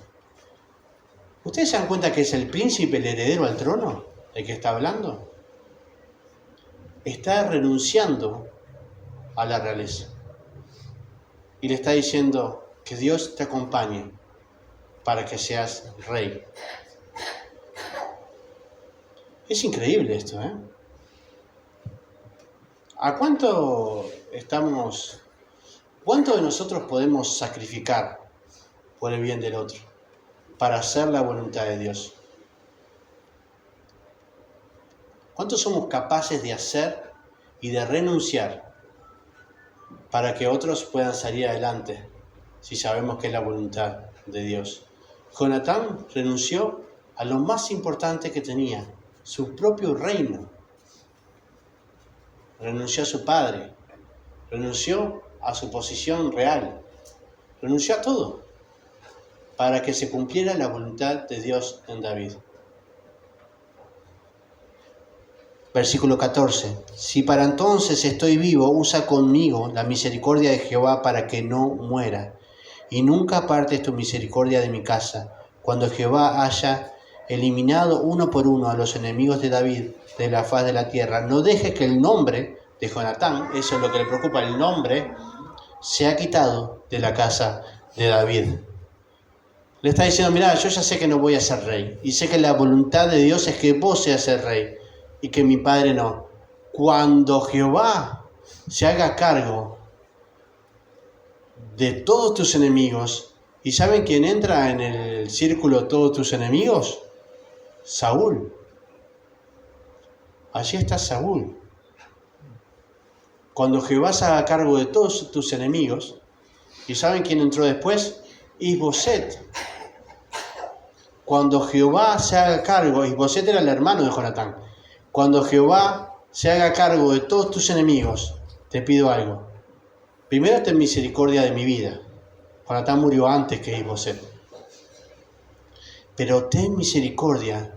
¿Ustedes se dan cuenta que es el príncipe, el heredero al trono, el que está hablando? Está renunciando a la realeza. Y le está diciendo que Dios te acompañe para que seas rey. Es increíble esto, ¿eh? ¿A cuánto de nosotros podemos sacrificar por el bien del otro para hacer la voluntad de Dios? ¿Cuánto somos capaces de hacer y de renunciar para que otros puedan salir adelante si sabemos que es la voluntad de Dios? Jonatán renunció a lo más importante que tenía, su propio reino. Renunció a su padre, renunció a su posición real, renunció a todo para que se cumpliera la voluntad de Dios en David. Versículo 14. Si para entonces estoy vivo, usa conmigo la misericordia de Jehová para que no muera, y nunca apartes tu misericordia de mi casa, cuando Jehová haya eliminado uno por uno a los enemigos de David de la faz de la tierra. No dejes que el nombre de Jonatán, eso es lo que le preocupa, el nombre, sea quitado de la casa de David. Le está diciendo, mirá, yo ya sé que no voy a ser rey, y sé que la voluntad de Dios es que vos seas el rey, y que mi padre no. Cuando Jehová se haga cargo de todos tus enemigos, ¿y saben quién entra en el círculo de todos tus enemigos? Saúl. Allí está Saúl. Cuando Jehová se haga cargo de todos tus enemigos, ¿y saben quién entró después? Isboset. Cuando Jehová se haga cargo, Isboset era el hermano de Jonatán. Cuando Jehová se haga cargo de todos tus enemigos, te pido algo. Primero, ten misericordia de mi vida. Jonatán murió antes que Isboset. Pero ten misericordia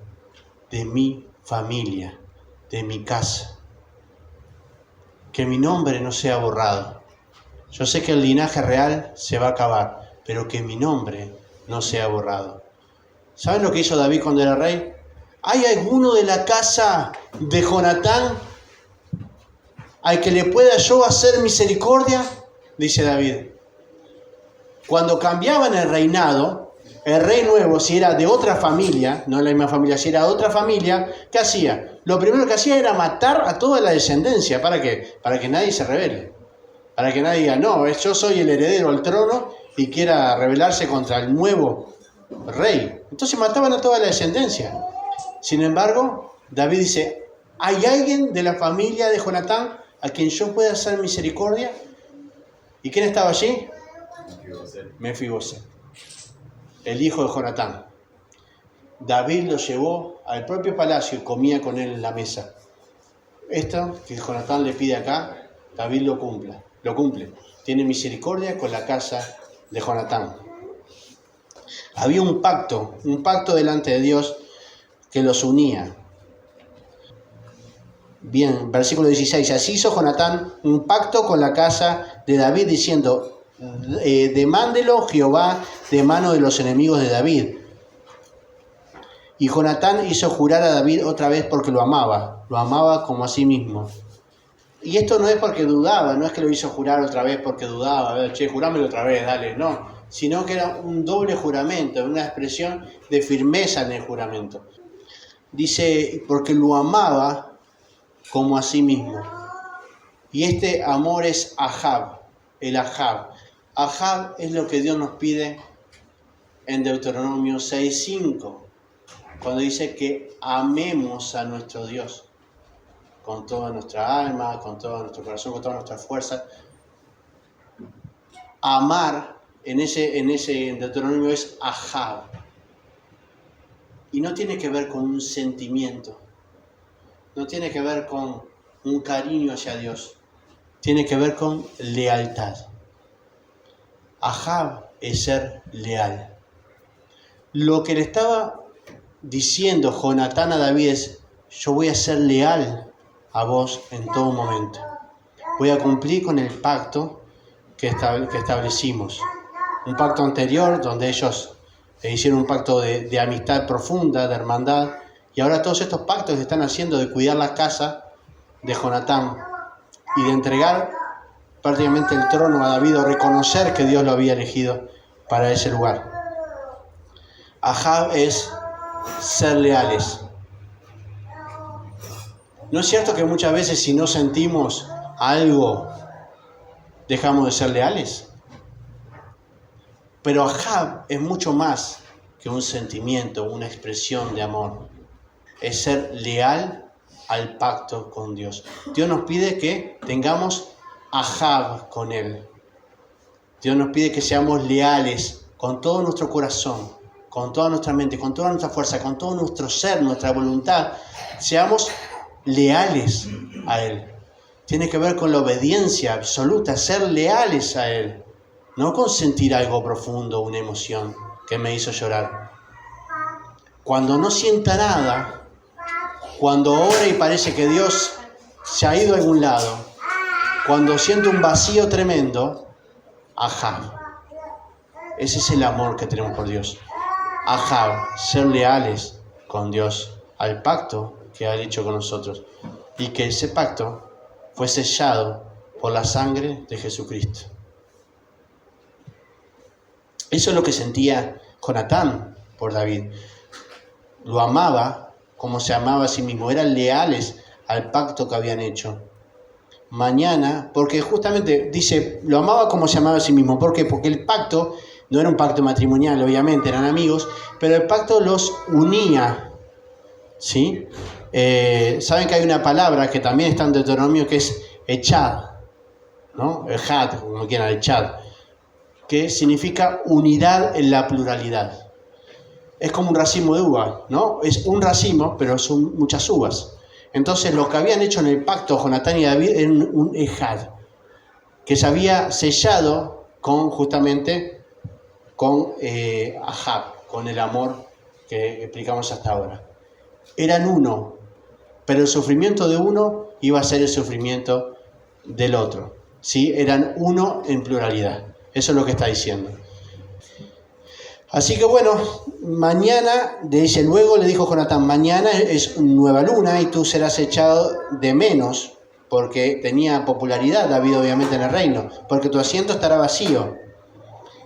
de mi familia, de mi casa. que mi nombre no sea borrado. Yo sé que el linaje real se va a acabar, pero que mi nombre no sea borrado. ¿Saben lo que hizo David cuando era rey? ¿Hay alguno de la casa de Jonatán al que le pueda yo hacer misericordia? Dice David. Cuando cambiaban el reinado, el rey nuevo, si era de otra familia, no la misma familia, si era de otra familia, ¿qué hacía? Lo primero que hacía era matar a toda la descendencia. ¿Para qué? Para que nadie se rebele. Para que nadie diga, no, yo soy el heredero al trono y quiera rebelarse contra el nuevo rey. Entonces mataban a toda la descendencia. Sin embargo, David dice, ¿hay alguien de la familia de Jonatán a quien yo pueda hacer misericordia? ¿Y quién estaba allí? Mefiboset, el hijo de Jonatán. David lo llevó al propio palacio y comía con él en la mesa. Esto que Jonatán le pide acá, David lo cumple. Tiene misericordia con la casa de Jonatán. Había un pacto delante de Dios que los unía. Bien, versículo 16. Así hizo Jonatán un pacto con la casa de David diciendo, demándelo Jehová de mano de los enemigos de David. Y Jonatán hizo jurar a David otra vez porque lo amaba como a sí mismo. Y esto no es porque dudaba, no es que lo hizo jurar otra vez porque dudaba, a ver, che, jurámelo otra vez, dale, no. Sino que era un doble juramento, una expresión de firmeza en el juramento. Dice, porque lo amaba como a sí mismo. Y este amor es Ahab, el Ahab. Ahab es lo que Dios nos pide en Deuteronomio 6:5, cuando dice que amemos a nuestro Dios con toda nuestra alma, con todo nuestro corazón, con toda nuestra fuerza. Amar en ese Deuteronomio es Ahab. Y no tiene que ver con un sentimiento, no tiene que ver con un cariño hacia Dios, tiene que ver con lealtad. Ahab es ser leal. Lo que le estaba diciendo Jonatán a David es, yo voy a ser leal a vos en todo momento. Voy a cumplir con el pacto que establecimos. Un pacto anterior donde ellos hicieron un pacto de amistad profunda, de hermandad, y ahora todos estos pactos que están haciendo de cuidar la casa de Jonatán y de entregar prácticamente el trono a David o reconocer que Dios lo había elegido para ese lugar. Ahab es ser leales. ¿No es cierto que muchas veces si no sentimos algo, dejamos de ser leales? Pero Ahab es mucho más que un sentimiento, una expresión de amor. Es ser leal al pacto con Dios. Dios nos pide que tengamos Ahab con Él. Dios nos pide que seamos leales con todo nuestro corazón, con toda nuestra mente, con toda nuestra fuerza, con todo nuestro ser, nuestra voluntad. Seamos leales a Él. Tiene que ver con la obediencia absoluta, ser leales a Él. No con sentir algo profundo, una emoción que me hizo llorar. Cuando no sienta nada, cuando ora y parece que Dios se ha ido a algún lado, cuando siento un vacío tremendo, Ahab. Ese es el amor que tenemos por Dios. Ahab, ser leales con Dios, al pacto que ha hecho con nosotros. Y que ese pacto fue sellado por la sangre de Jesucristo. Eso es lo que sentía Jonatán por David. Lo amaba como se amaba a sí mismo. Eran leales al pacto que habían hecho. Mañana, porque justamente dice, lo amaba como se amaba a sí mismo. ¿Por qué? Porque el pacto no era un pacto matrimonial, obviamente, eran amigos, pero el pacto los unía. ¿Sí? Saben que hay una palabra que también está en Deuteronomio que es echad, ¿no? Echad, como quieran, echad, que significa unidad en la pluralidad. Es como un racimo de uvas, ¿no? Es un racimo, pero son muchas uvas. Entonces, lo que habían hecho en el pacto Jonatán y David era un ejad, que se había sellado justamente con Ahab, con el amor que explicamos hasta ahora. Eran uno, pero el sufrimiento de uno iba a ser el sufrimiento del otro. ¿Sí? Eran uno en pluralidad. Eso es lo que está diciendo. Así que bueno, mañana, dice, luego le dijo Jonatán, mañana es nueva luna y tú serás echado de menos, porque tenía popularidad David obviamente en el reino, porque tu asiento estará vacío.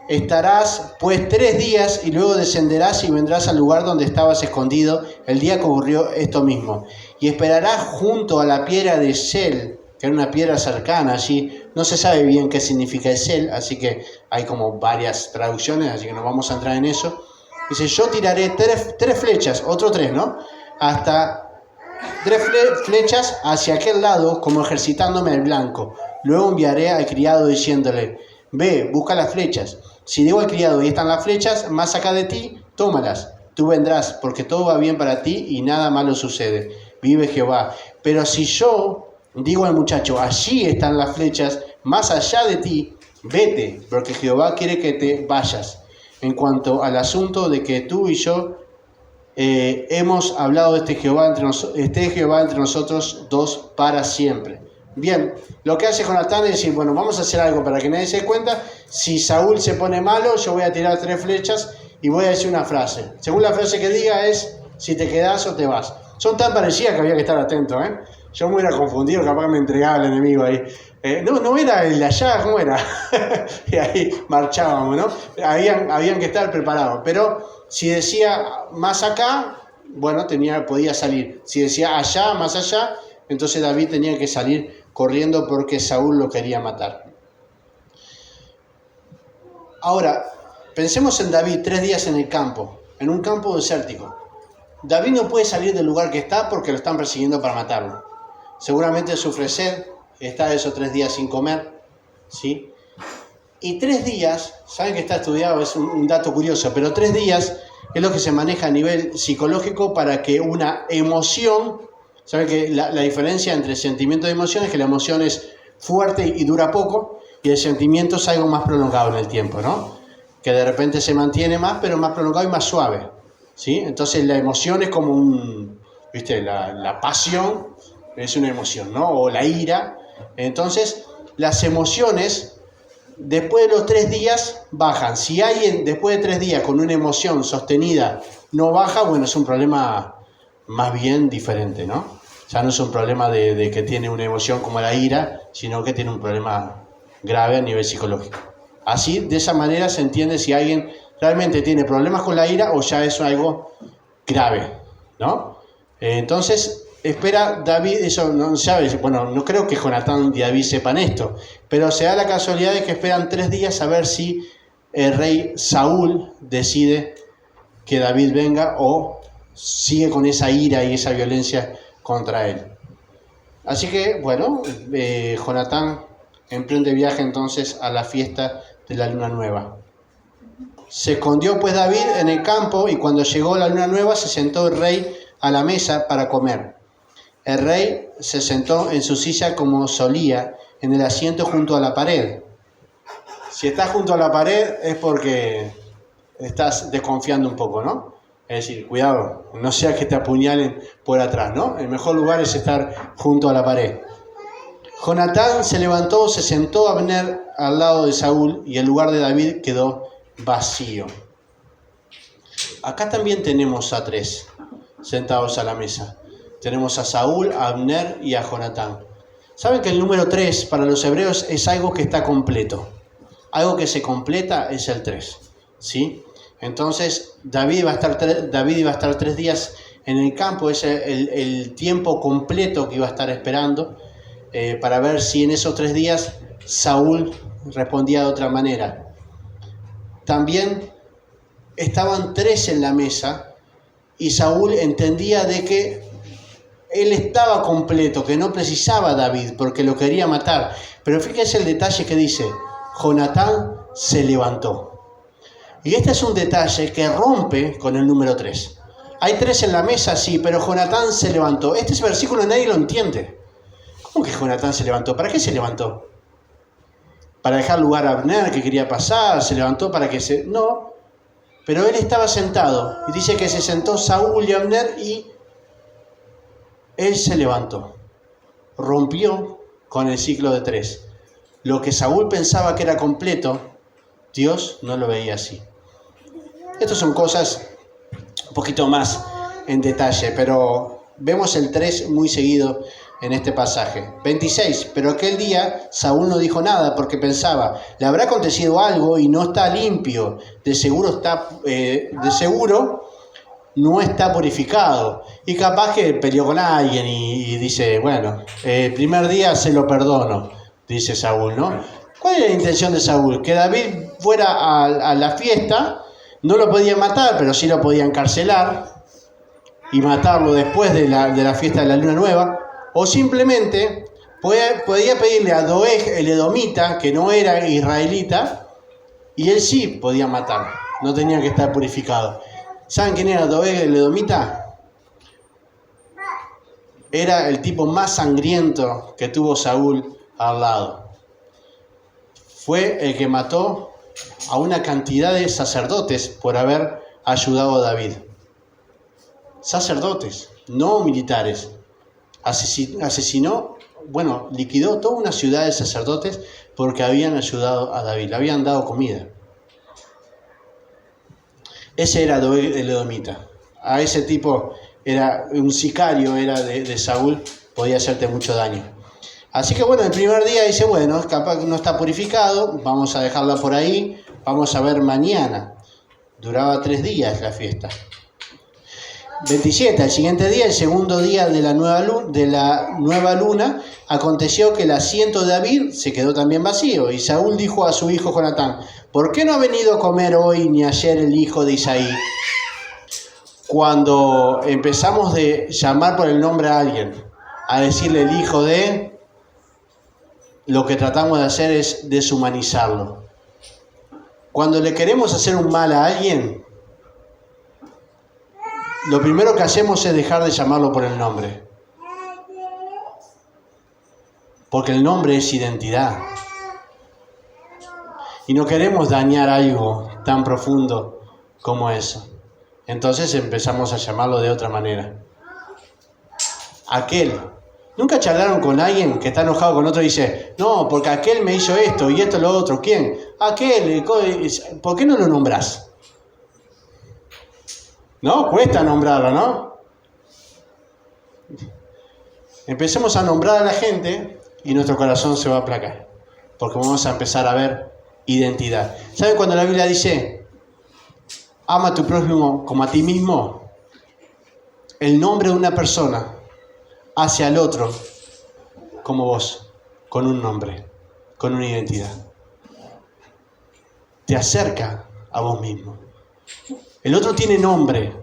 Estarás pues 3 días y luego descenderás y vendrás al lugar donde estabas escondido el día que ocurrió esto mismo. Y esperarás junto a la piedra de Sel, que era una piedra cercana allí. No se sabe bien qué significa Sel, así que hay como varias traducciones, así que no vamos a entrar en eso. Dice, yo tiraré tres flechas, otro 3, ¿no? Hasta 3 flechas hacia aquel lado, como ejercitándome el blanco. Luego enviaré al criado diciéndole, ve, busca las flechas. Si digo al criado, ahí están las flechas, más acá de ti, tómalas. Tú vendrás, porque todo va bien para ti y nada malo sucede. Vive Jehová. Pero si yo digo al muchacho, allí están las flechas, más allá de ti, vete, porque Jehová quiere que te vayas. En cuanto al asunto de que tú y yo hemos hablado de este Jehová entre nosotros dos para siempre. Bien, lo que hace Jonatán es decir, bueno, vamos a hacer algo para que nadie se dé cuenta. Si Saúl se pone malo, yo voy a tirar 3 flechas y voy a decir una frase. Según la frase que diga es, si te quedás o te vas. Son tan parecidas que había que estar atento, ¿eh? Yo me hubiera confundido, capaz me entregaba el enemigo ahí. No era el de allá, ¿cómo era? Y ahí marchábamos, ¿no? Habían que estar preparados. Pero si decía más acá, bueno, podía salir. Si decía allá, más allá, entonces David tenía que salir corriendo porque Saúl lo quería matar. Ahora, pensemos en David 3 días en el campo, en un campo desértico. David no puede salir del lugar que está porque lo están persiguiendo para matarlo. Seguramente sufre sed, está esos 3 días sin comer, ¿sí? Y 3 días, saben que está estudiado, es un dato curioso, pero 3 días es lo que se maneja a nivel psicológico para que una emoción, saben que la diferencia entre sentimiento y emoción es que la emoción es fuerte y dura poco, y el sentimiento es algo más prolongado en el tiempo, ¿no? Que de repente se mantiene más, pero más prolongado y más suave, ¿sí? Entonces la emoción es como ¿viste? La pasión es una emoción, ¿no? O la ira. Entonces, las emociones, después de los 3 días, bajan. Si alguien, después de 3 días, con una emoción sostenida, no baja, bueno, es un problema más bien diferente, ¿no? Ya no es un problema de que tiene una emoción como la ira, sino que tiene un problema grave a nivel psicológico. Así, de esa manera se entiende si alguien realmente tiene problemas con la ira o ya es algo grave, ¿no? Entonces, espera David, eso no sabe, bueno, no creo que Jonatán y David sepan esto, pero se da la casualidad de que esperan 3 días a ver si el rey Saúl decide que David venga o sigue con esa ira y esa violencia contra él. Así que, bueno, Jonatán emprende viaje entonces a la fiesta de la luna nueva. Se escondió pues David en el campo y cuando llegó la luna nueva se sentó el rey a la mesa para comer. El rey se sentó en su silla como solía, en el asiento junto a la pared. Si estás junto a la pared es porque estás desconfiando un poco, ¿no? Es decir, cuidado, no sea que te apuñalen por atrás, ¿no? El mejor lugar es estar junto a la pared. Jonatán se levantó, se sentó a Abner al lado de Saúl y el lugar de David quedó vacío. Acá también tenemos a 3 sentados a la mesa. Tenemos a Saúl, a Abner y a Jonatán. ¿Saben que el número 3 para los hebreos es algo que está completo? Algo que se completa es el 3, ¿sí? Entonces David iba a estar 3 días en el campo, es el tiempo completo que iba a estar esperando para ver si en esos 3 días Saúl respondía de otra manera. También estaban 3 en la mesa y Saúl entendía de que él estaba completo, que no precisaba a David porque lo quería matar. Pero fíjense el detalle que dice, Jonatán se levantó. Y este es un detalle que rompe con el número 3. Hay 3 en la mesa, sí, pero Jonatán se levantó. Este versículo nadie lo entiende. ¿Cómo que Jonatán se levantó? ¿Para qué se levantó? ¿Para dejar lugar a Abner que quería pasar? ¿Se levantó para que se...? No, pero él estaba sentado. Y dice que se sentó Saúl y Abner y él se levantó. Rompió con el ciclo de 3. Lo que Saúl pensaba que era completo, Dios no lo veía así. Estas son cosas un poquito más en detalle, pero vemos el 3 muy seguido en este pasaje. 26. Pero aquel día Saúl no dijo nada porque pensaba, le habrá acontecido algo y no está limpio, de seguro no está purificado. Y capaz que peleó con alguien y dice, bueno, el primer día se lo perdono, dice Saúl, ¿no? ¿Cuál era la intención de Saúl? Que David fuera a la fiesta, no lo podían matar, pero sí lo podían encarcelar y matarlo después de la fiesta de la luna nueva, o simplemente podía pedirle a Doeg el edomita, que no era israelita, y él sí podía matar, no tenía que estar purificado. ¿Saben quién era Doeg el edomita? Era el tipo más sangriento que tuvo Saúl al lado. Fue el que mató a una cantidad de sacerdotes por haber ayudado a David. Sacerdotes, no militares. Asesinó, liquidó toda una ciudad de sacerdotes porque habían ayudado a David, le habían dado comida. Ese era Doeg el edomita. A ese tipo era un sicario, era de Saúl, podía hacerte mucho daño. Así que el primer día dice, capaz que no está purificado, vamos a dejarla por ahí, vamos a ver mañana. Duraba 3 días la fiesta. 27. El siguiente día, el segundo día de la nueva luna, aconteció que el asiento de David se quedó también vacío. Y Saúl dijo a su hijo Jonatán, ¿por qué no ha venido a comer hoy ni ayer el hijo de Isaí? Cuando empezamos de llamar por el nombre a alguien, a decirle el hijo de, lo que tratamos de hacer es deshumanizarlo. Cuando le queremos hacer un mal a alguien, lo primero que hacemos es dejar de llamarlo por el nombre. Porque el nombre es identidad. Y no queremos dañar algo tan profundo como eso. Entonces empezamos a llamarlo de otra manera. Aquel. ¿Nunca charlaron con alguien que está enojado con otro y dice, no, porque aquel me hizo esto y esto lo otro? ¿Quién? Aquel. ¿Por qué no lo nombrás? ¿No? Cuesta nombrarlo, ¿no? Empecemos a nombrar a la gente y nuestro corazón se va a aplacar. Porque vamos a empezar a ver identidad. ¿Saben cuando la Biblia dice, ama a tu prójimo como a ti mismo? El nombre de una persona hace al otro como vos, con un nombre, con una identidad. Te acerca a vos mismo. El otro tiene nombre,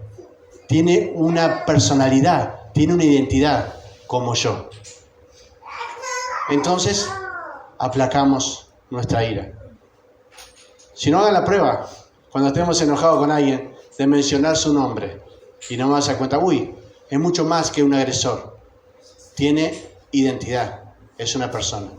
tiene una personalidad, tiene una identidad como yo. Entonces, aplacamos nuestra ira. Si no, hagan la prueba, cuando estemos enojados con alguien, de mencionar su nombre. Y no vas a dar cuenta, es mucho más que un agresor. Tiene identidad, es una persona.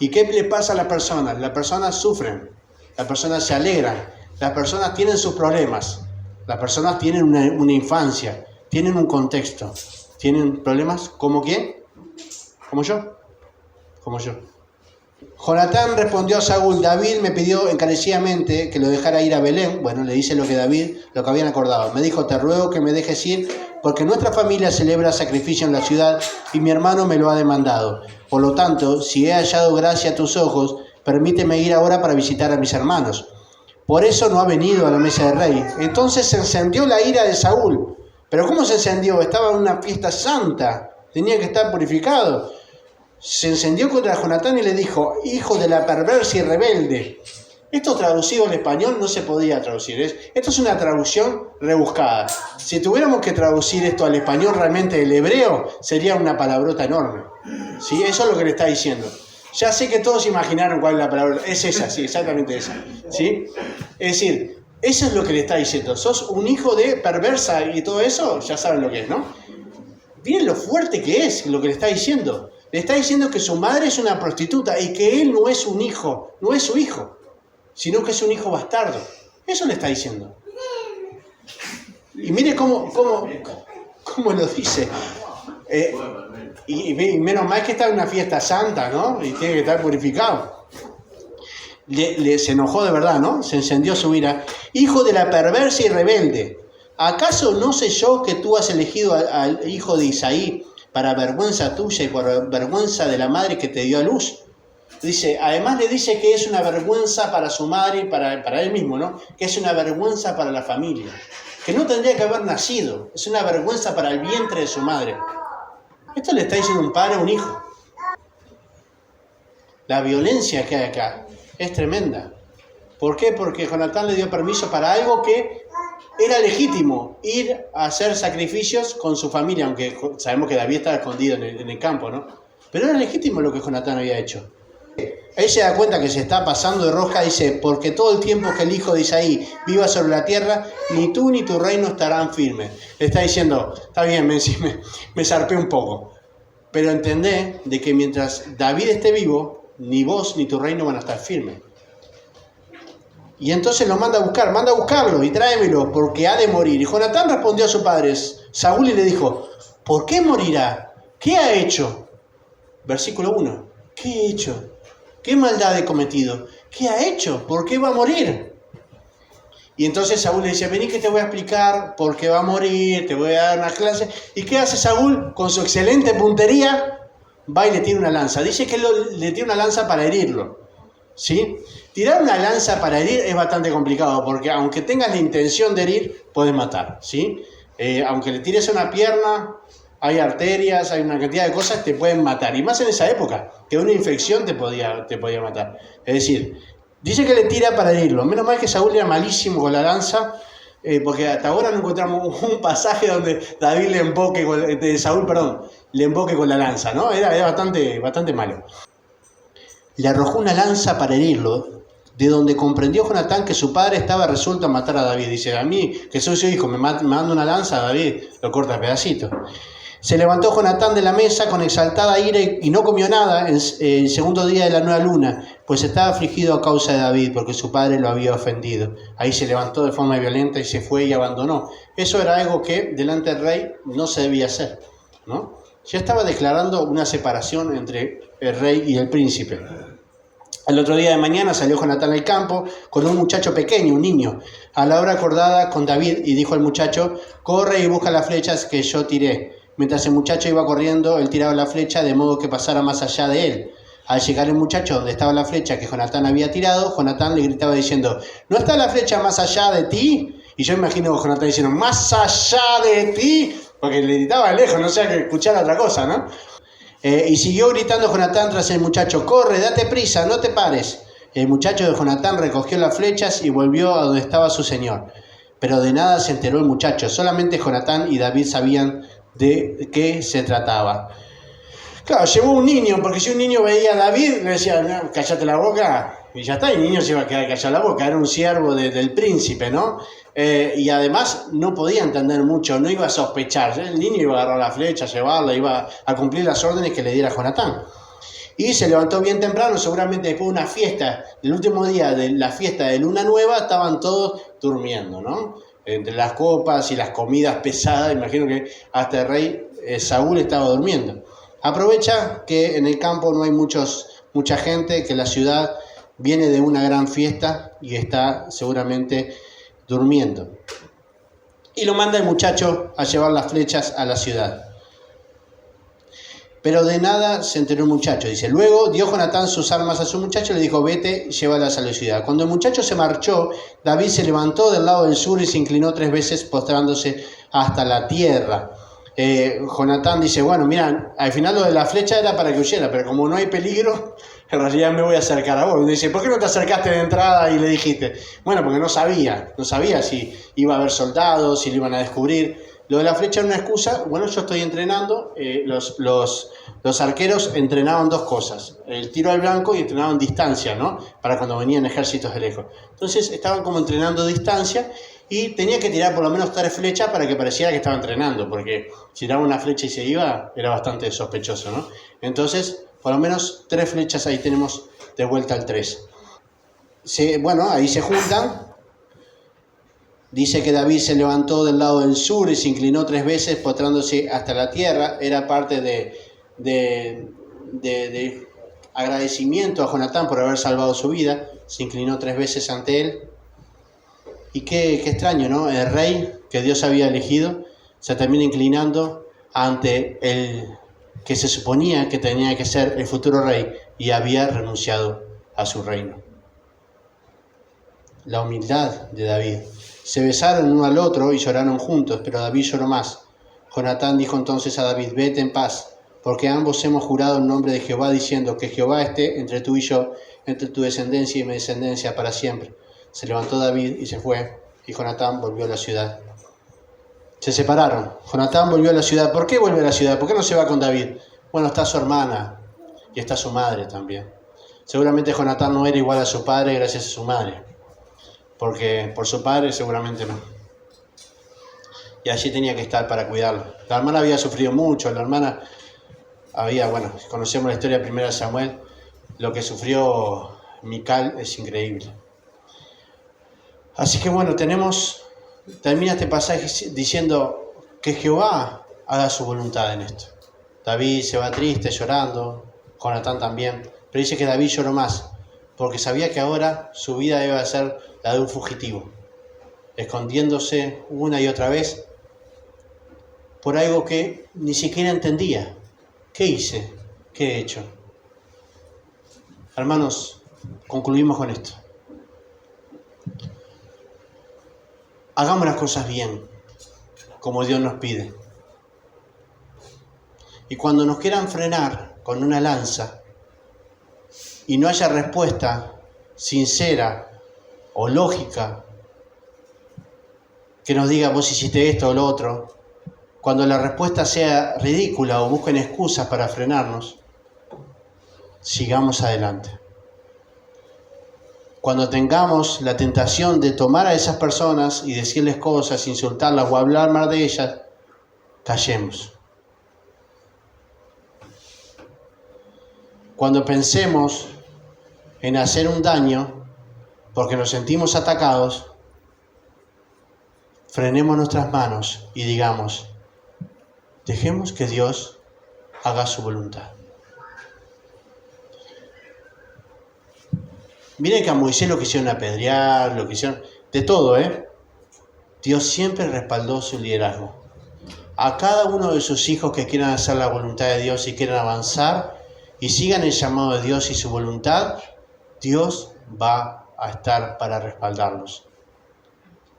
¿Y qué le pasa a la persona? Las personas sufren, las personas se alegran, las personas tienen sus problemas. Las personas tienen una infancia, tienen un contexto, tienen problemas. ¿Como quién? ¿Como yo? Como yo. Jonatán respondió a Saúl, David me pidió encarecidamente que lo dejara ir a Belén. Le dice lo que habían acordado. Me dijo, te ruego que me dejes ir, porque nuestra familia celebra sacrificio en la ciudad y mi hermano me lo ha demandado. Por lo tanto, si he hallado gracia a tus ojos, permíteme ir ahora para visitar a mis hermanos. Por eso no ha venido a la mesa del rey. Entonces se encendió la ira de Saúl. ¿Pero cómo se encendió? Estaba en una fiesta santa. Tenía que estar purificado. Se encendió contra Jonatán y le dijo, hijo de la perversa y rebelde. Esto traducido al español no se podía traducir. Esto es una traducción rebuscada. Si tuviéramos que traducir esto al español realmente del hebreo, sería una palabrota enorme. ¿Sí? Eso es lo que le está diciendo. Ya sé que todos imaginaron cuál es la palabra. Es esa, sí, exactamente esa. ¿Sí? Es decir, eso es lo que le está diciendo. Sos un hijo de perversa y todo eso, ya saben lo que es, ¿no? Miren lo fuerte que es lo que le está diciendo. Le está diciendo que su madre es una prostituta y que él no es un hijo, no es su hijo, sino que es un hijo bastardo. Eso le está diciendo. Y mire cómo lo dice. Y menos mal que está en una fiesta santa, ¿no? Y tiene que estar purificado. Se enojó de verdad, ¿no? Se encendió su ira. Hijo de la perversa y rebelde, ¿acaso no sé yo que tú has elegido al hijo de Isaí para vergüenza tuya y por vergüenza de la madre que te dio a luz? Dice, además le dice que es una vergüenza para su madre y para él mismo, ¿no? Que es una vergüenza para la familia, que no tendría que haber nacido, es una vergüenza para el vientre de su madre. Esto le está diciendo un padre a un hijo. La violencia que hay acá es tremenda. ¿Por qué? Porque Jonatán le dio permiso para algo que era legítimo, ir a hacer sacrificios con su familia, aunque sabemos que David estaba escondido en el campo, ¿no? Pero era legítimo lo que Jonatán había hecho. Él se da cuenta que se está pasando de rosca, dice, porque todo el tiempo que el hijo de Isaí viva sobre la tierra, ni tú ni tu reino estarán firmes. Le está diciendo, está bien, me zarpé un poco, pero entendé de que mientras David esté vivo, ni vos ni tu reino van a estar firmes. Y entonces lo manda a buscarlo y tráemelo, porque ha de morir. Y Jonatán respondió a sus padres, Saúl, y le dijo, ¿por qué morirá? ¿Qué ha hecho? Versículo 1, ¿qué he hecho? ¿Qué maldad he cometido? ¿Qué ha hecho? ¿Por qué va a morir? Y entonces Saúl le dice, vení que te voy a explicar por qué va a morir, te voy a dar una clase. ¿Y qué hace Saúl? Con su excelente puntería, va y le tira una lanza. Dice que le tira una lanza para herirlo, ¿sí? Tirar una lanza para herir es bastante complicado, porque aunque tengas la intención de herir, puedes matar, ¿sí? Aunque le tires una pierna, hay arterias, hay una cantidad de cosas que te pueden matar. Y más en esa época, que una infección te podía matar. Es decir, dice que le tira para herirlo. Menos mal que Saúl era malísimo con la lanza, porque hasta ahora no encontramos un pasaje donde David le emboque con la lanza, ¿no? Era bastante malo. Le arrojó una lanza para herirlo, de donde comprendió Jonatán que su padre estaba resuelto a matar a David. Dice, a mí, que soy su hijo, me manda una lanza, David lo corta a pedacitos. Se levantó Jonatán de la mesa con exaltada ira y no comió nada el segundo día de la nueva luna, pues estaba afligido a causa de David, porque su padre lo había ofendido. Ahí se levantó de forma violenta y se fue y abandonó. Eso era algo que delante del rey no se debía hacer, ¿no? Ya estaba declarando una separación entre el rey y el príncipe. El otro día de mañana salió Jonatán al campo con un muchacho pequeño, un niño, a la hora acordada con David, y dijo al muchacho, corre y busca las flechas que yo tiré. Mientras el muchacho iba corriendo, él tiraba la flecha de modo que pasara más allá de él. Al llegar el muchacho donde estaba la flecha que Jonatán había tirado, Jonatán le gritaba diciendo, ¿no está la flecha más allá de ti? Y yo imagino a Jonatán diciendo, ¿más allá de ti? Porque le gritaba de lejos, no sea que escuchara otra cosa, ¿no? Y siguió gritando Jonatán tras el muchacho, corre, date prisa, no te pares. El muchacho de Jonatán recogió las flechas y volvió a donde estaba su señor. Pero de nada se enteró el muchacho, solamente Jonatán y David sabían de qué se trataba. Claro, llevó un niño, porque si un niño veía a David, le decía, no, cállate la boca, y ya está, y el niño se iba a quedar callado la boca, era un siervo del príncipe, ¿no? Y además no podía entender mucho, no iba a sospechar, el niño iba a agarrar la flecha, llevarla, iba a cumplir las órdenes que le diera Jonatán. Y se levantó bien temprano, seguramente después de una fiesta, el último día de la fiesta de Luna Nueva, estaban todos durmiendo, ¿no? Entre las copas y las comidas pesadas, imagino que hasta el rey Saúl estaba durmiendo. Aprovecha que en el campo no hay mucha gente, que la ciudad viene de una gran fiesta y está seguramente durmiendo. Y lo manda el muchacho a llevar las flechas a la ciudad. Pero de nada se enteró el muchacho. Dice, luego dio Jonatán sus armas a su muchacho y le dijo, vete, llévalas a la ciudad. Cuando el muchacho se marchó, David se levantó del lado del sur y se inclinó 3 veces postrándose hasta la tierra. Jonatán dice, bueno, mira, al final lo de la flecha era para que huyera, pero como no hay peligro, en realidad me voy a acercar a vos. Y dice, ¿por qué no te acercaste de entrada y le dijiste? Bueno, porque no sabía si iba a haber soldados, si lo iban a descubrir. Lo de la flecha era una excusa. Bueno, yo estoy entrenando, los arqueros entrenaban 2 cosas, el tiro al blanco y entrenaban distancia, ¿no? Para cuando venían ejércitos de lejos. Entonces estaban como entrenando distancia y tenía que tirar por lo menos 3 flechas para que pareciera que estaba entrenando, porque si tiraba una flecha y se iba, era bastante sospechoso, ¿no? Entonces, por lo menos 3 flechas, ahí tenemos de vuelta al 3. Bueno, ahí se juntan Dice que David se levantó del lado del sur y se inclinó 3 veces postrándose hasta la tierra. Era parte de agradecimiento a Jonatán por haber salvado su vida. Se inclinó 3 veces ante él. Y qué extraño, ¿no? El rey que Dios había elegido se termina inclinando ante el que se suponía que tenía que ser el futuro rey y había renunciado a su reino. La humildad de David. Se besaron uno al otro y lloraron juntos, pero David lloró más. Jonatán dijo entonces a David: vete en paz, porque ambos hemos jurado en nombre de Jehová, diciendo que Jehová esté entre tú y yo, entre tu descendencia y mi descendencia para siempre. Se levantó David y se fue, y Jonatán volvió a la ciudad. Se separaron. Jonatán volvió a la ciudad. ¿Por qué vuelve a la ciudad? ¿Por qué no se va con David? Bueno, está su hermana y está su madre también. Seguramente Jonatán no era igual a su padre gracias a su madre, porque por su padre seguramente no. Y allí tenía que estar para cuidarlo. La hermana había sufrido mucho, la hermana conocemos la historia de 1 Samuel, lo que sufrió Mical es increíble. Así que termina este pasaje diciendo que Jehová haga su voluntad en esto. David se va triste, llorando, Jonatán también, pero dice que David lloró más, porque sabía que ahora su vida iba a ser la de un fugitivo, escondiéndose una y otra vez por algo que ni siquiera entendía. ¿Qué hice? ¿Qué he hecho? Hermanos, concluimos con esto. Hagamos las cosas bien, como Dios nos pide. Y cuando nos quieran frenar con una lanza y no haya respuesta sincera o lógica que nos diga vos hiciste esto o lo otro, cuando la respuesta sea ridícula o busquen excusas para frenarnos, sigamos adelante. Cuando tengamos la tentación de tomar a esas personas y decirles cosas, insultarlas o hablar mal de ellas, callemos. Cuando pensemos en hacer un daño porque nos sentimos atacados, frenemos nuestras manos y digamos: dejemos que Dios haga su voluntad. Miren que a Moisés lo quisieron apedrear, lo quisieron de todo, Dios siempre respaldó su liderazgo. A cada uno de sus hijos que quieran hacer la voluntad de Dios y quieran avanzar y sigan el llamado de Dios y su voluntad, Dios va a estar para respaldarlos.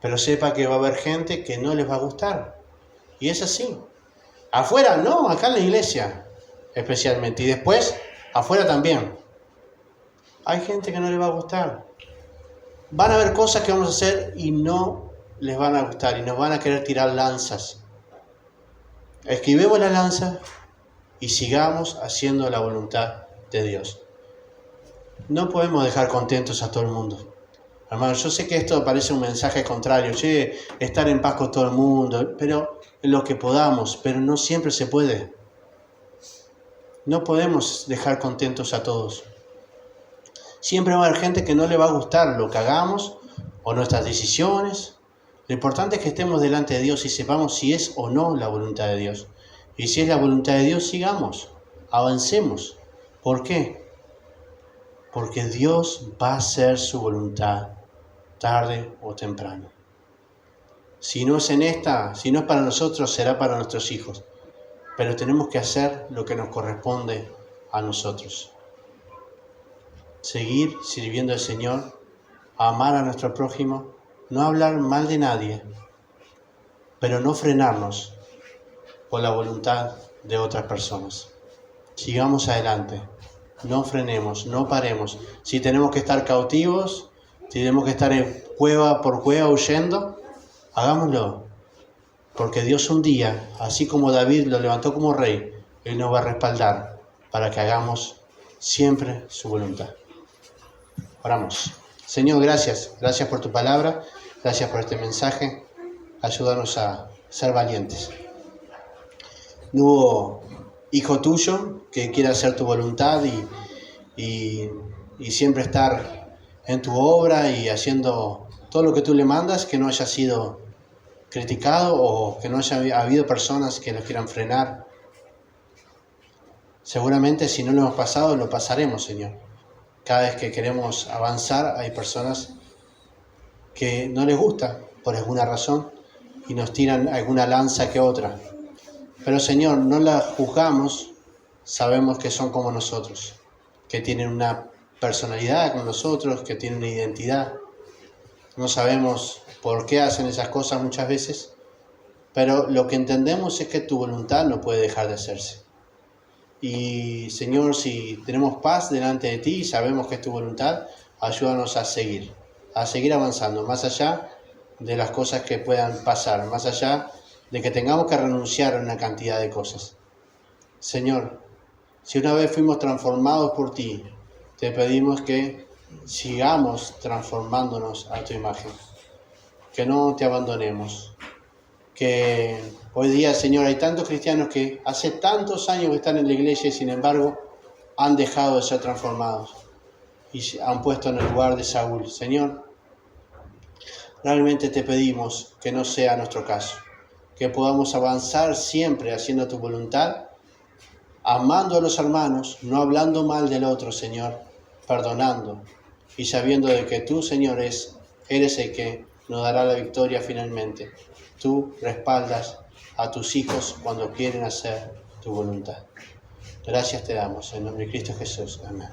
Pero sepa que va a haber gente que no les va a gustar. Y es así. Afuera no, acá en la iglesia especialmente. Y después, afuera también. Hay gente que no les va a gustar. Van a haber cosas que vamos a hacer y no les van a gustar y nos van a querer tirar lanzas. Esquivemos la lanza y sigamos haciendo la voluntad de Dios. No podemos dejar contentos a todo el mundo. Hermanos, yo sé que esto parece un mensaje contrario, estar en paz con todo el mundo, pero en lo que podamos, pero no siempre se puede. No podemos dejar contentos a todos. Siempre va a haber gente que no le va a gustar lo que hagamos o nuestras decisiones. Lo importante es que estemos delante de Dios y sepamos si es o no la voluntad de Dios. Y si es la voluntad de Dios, sigamos, avancemos. ¿Por qué? Porque Dios va a hacer su voluntad tarde o temprano. Si no es si no es para nosotros, será para nuestros hijos. Pero tenemos que hacer lo que nos corresponde a nosotros. Seguir sirviendo al Señor, amar a nuestro prójimo, no hablar mal de nadie, pero no frenarnos por la voluntad de otras personas. Sigamos adelante, no frenemos, no paremos. Si tenemos que estar cautivos, si tenemos que estar en cueva por cueva huyendo, hagámoslo. Porque Dios un día, así como David lo levantó como rey, Él nos va a respaldar para que hagamos siempre su voluntad. Oramos. Señor, gracias por tu palabra, gracias por este mensaje. Ayúdanos a ser valientes. No hubo hijo tuyo que quiera hacer tu voluntad y siempre estar en tu obra y haciendo todo lo que tú le mandas que no haya sido criticado o que no haya habido personas que lo quieran frenar. Seguramente si no lo hemos pasado, lo pasaremos, Señor. Cada vez que queremos avanzar hay personas que no les gusta por alguna razón y nos tiran alguna lanza que otra. Pero Señor, no las juzgamos, sabemos que son como nosotros, que tienen una personalidad como nosotros, que tienen una identidad. No sabemos por qué hacen esas cosas muchas veces, pero lo que entendemos es que tu voluntad no puede dejar de hacerse. Y Señor, si tenemos paz delante de ti y sabemos que es tu voluntad, ayúdanos a seguir avanzando, más allá de las cosas que puedan pasar, más allá de que tengamos que renunciar a una cantidad de cosas. Señor, si una vez fuimos transformados por ti, te pedimos que sigamos transformándonos a tu imagen, que no te abandonemos, que hoy día, Señor, hay tantos cristianos que hace tantos años que están en la iglesia y sin embargo han dejado de ser transformados y se han puesto en el lugar de Saúl. Señor, realmente te pedimos que no sea nuestro caso, que podamos avanzar siempre haciendo tu voluntad, amando a los hermanos, no hablando mal del otro, Señor, perdonando y sabiendo de que tú, Señor, eres el que nos dará la victoria finalmente. Tú respaldas a tus hijos cuando quieren hacer tu voluntad. Gracias te damos en nombre de Cristo Jesús. Amén.